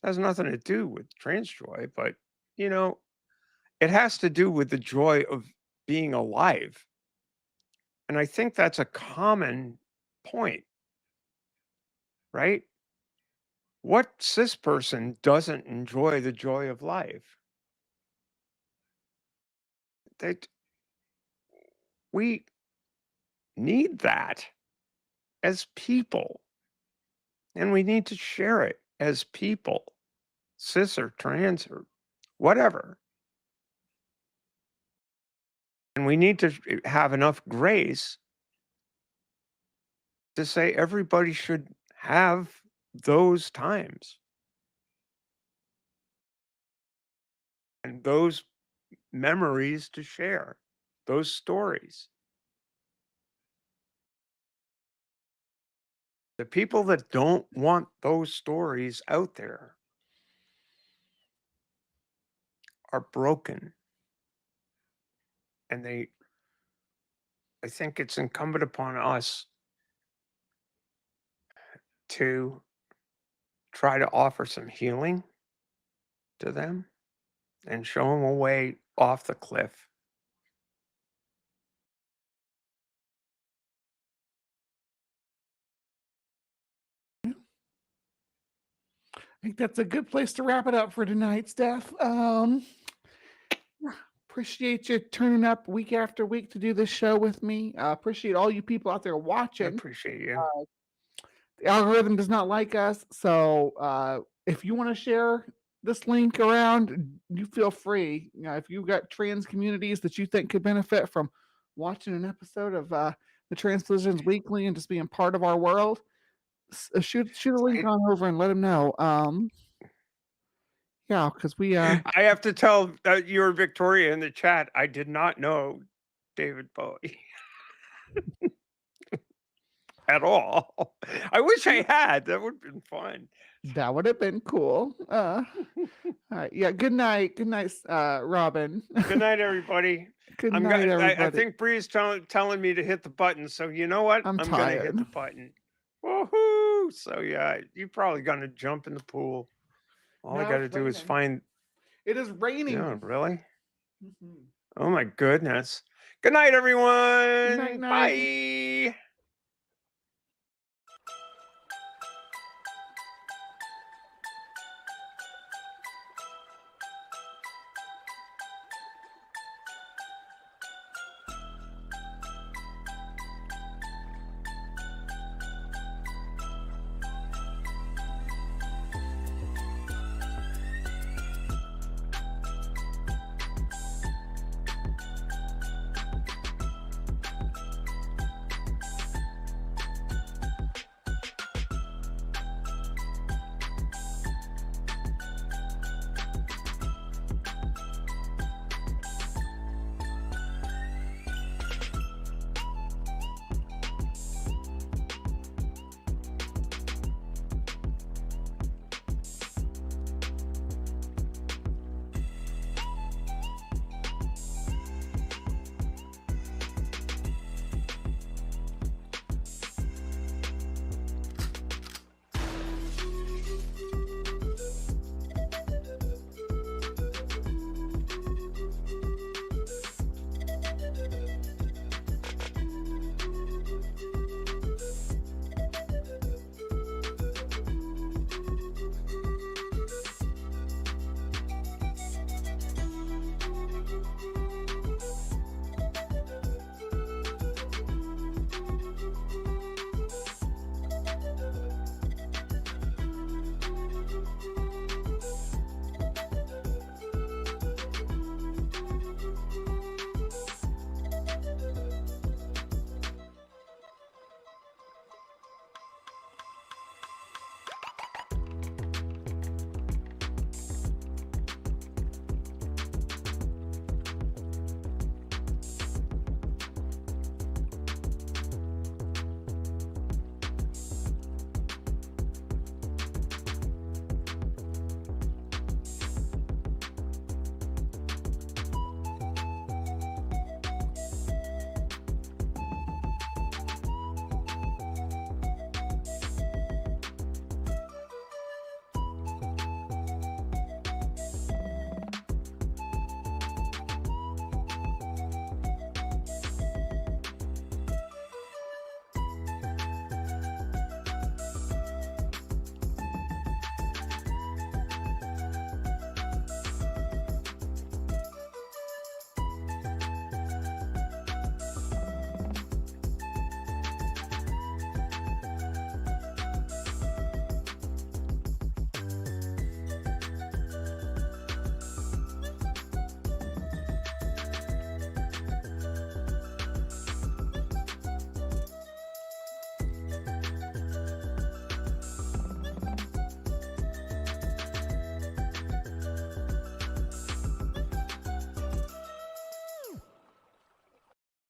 has nothing to do with trans joy, but it has to do with the joy of being alive. And I think that's a common point, right? What cis person doesn't enjoy the joy of life? We need that as people, and we need to share it as people, cis or trans or whatever. And we need to have enough grace to say everybody should have those times and those memories to share, those stories. The people that don't want those stories out there are broken. And I think it's incumbent upon us to try to offer some healing to them and show them a way off the cliff. I think that's a good place to wrap it up for tonight, Steph. Appreciate you turning up week after week to do this show with me. Appreciate all you people out there I watching. appreciate you. The algorithm does not like us, so if you want to share this link around, you feel free. If you've got trans communities that you think could benefit from watching an episode of the TransPositions Weekly and just being part of our world, shoot a link on over and let them know. Yeah, because we I have to tell your Victoria in the chat, I did not know David Bowie at all. I wish I had. That would have been fun. That would have been cool. All right. Yeah. Good night. Good night, Robin. Good night, everybody. Good night, everybody. I think Bree's telling me to hit the button. So you know what? I'm going to hit tired. the button. Woohoo! So yeah, you're probably going to jump in the pool. All I No, got to it's do is raining. find. It is raining. Yeah, really? Mhm. Oh my goodness. Good night, everyone. Night, night. Bye.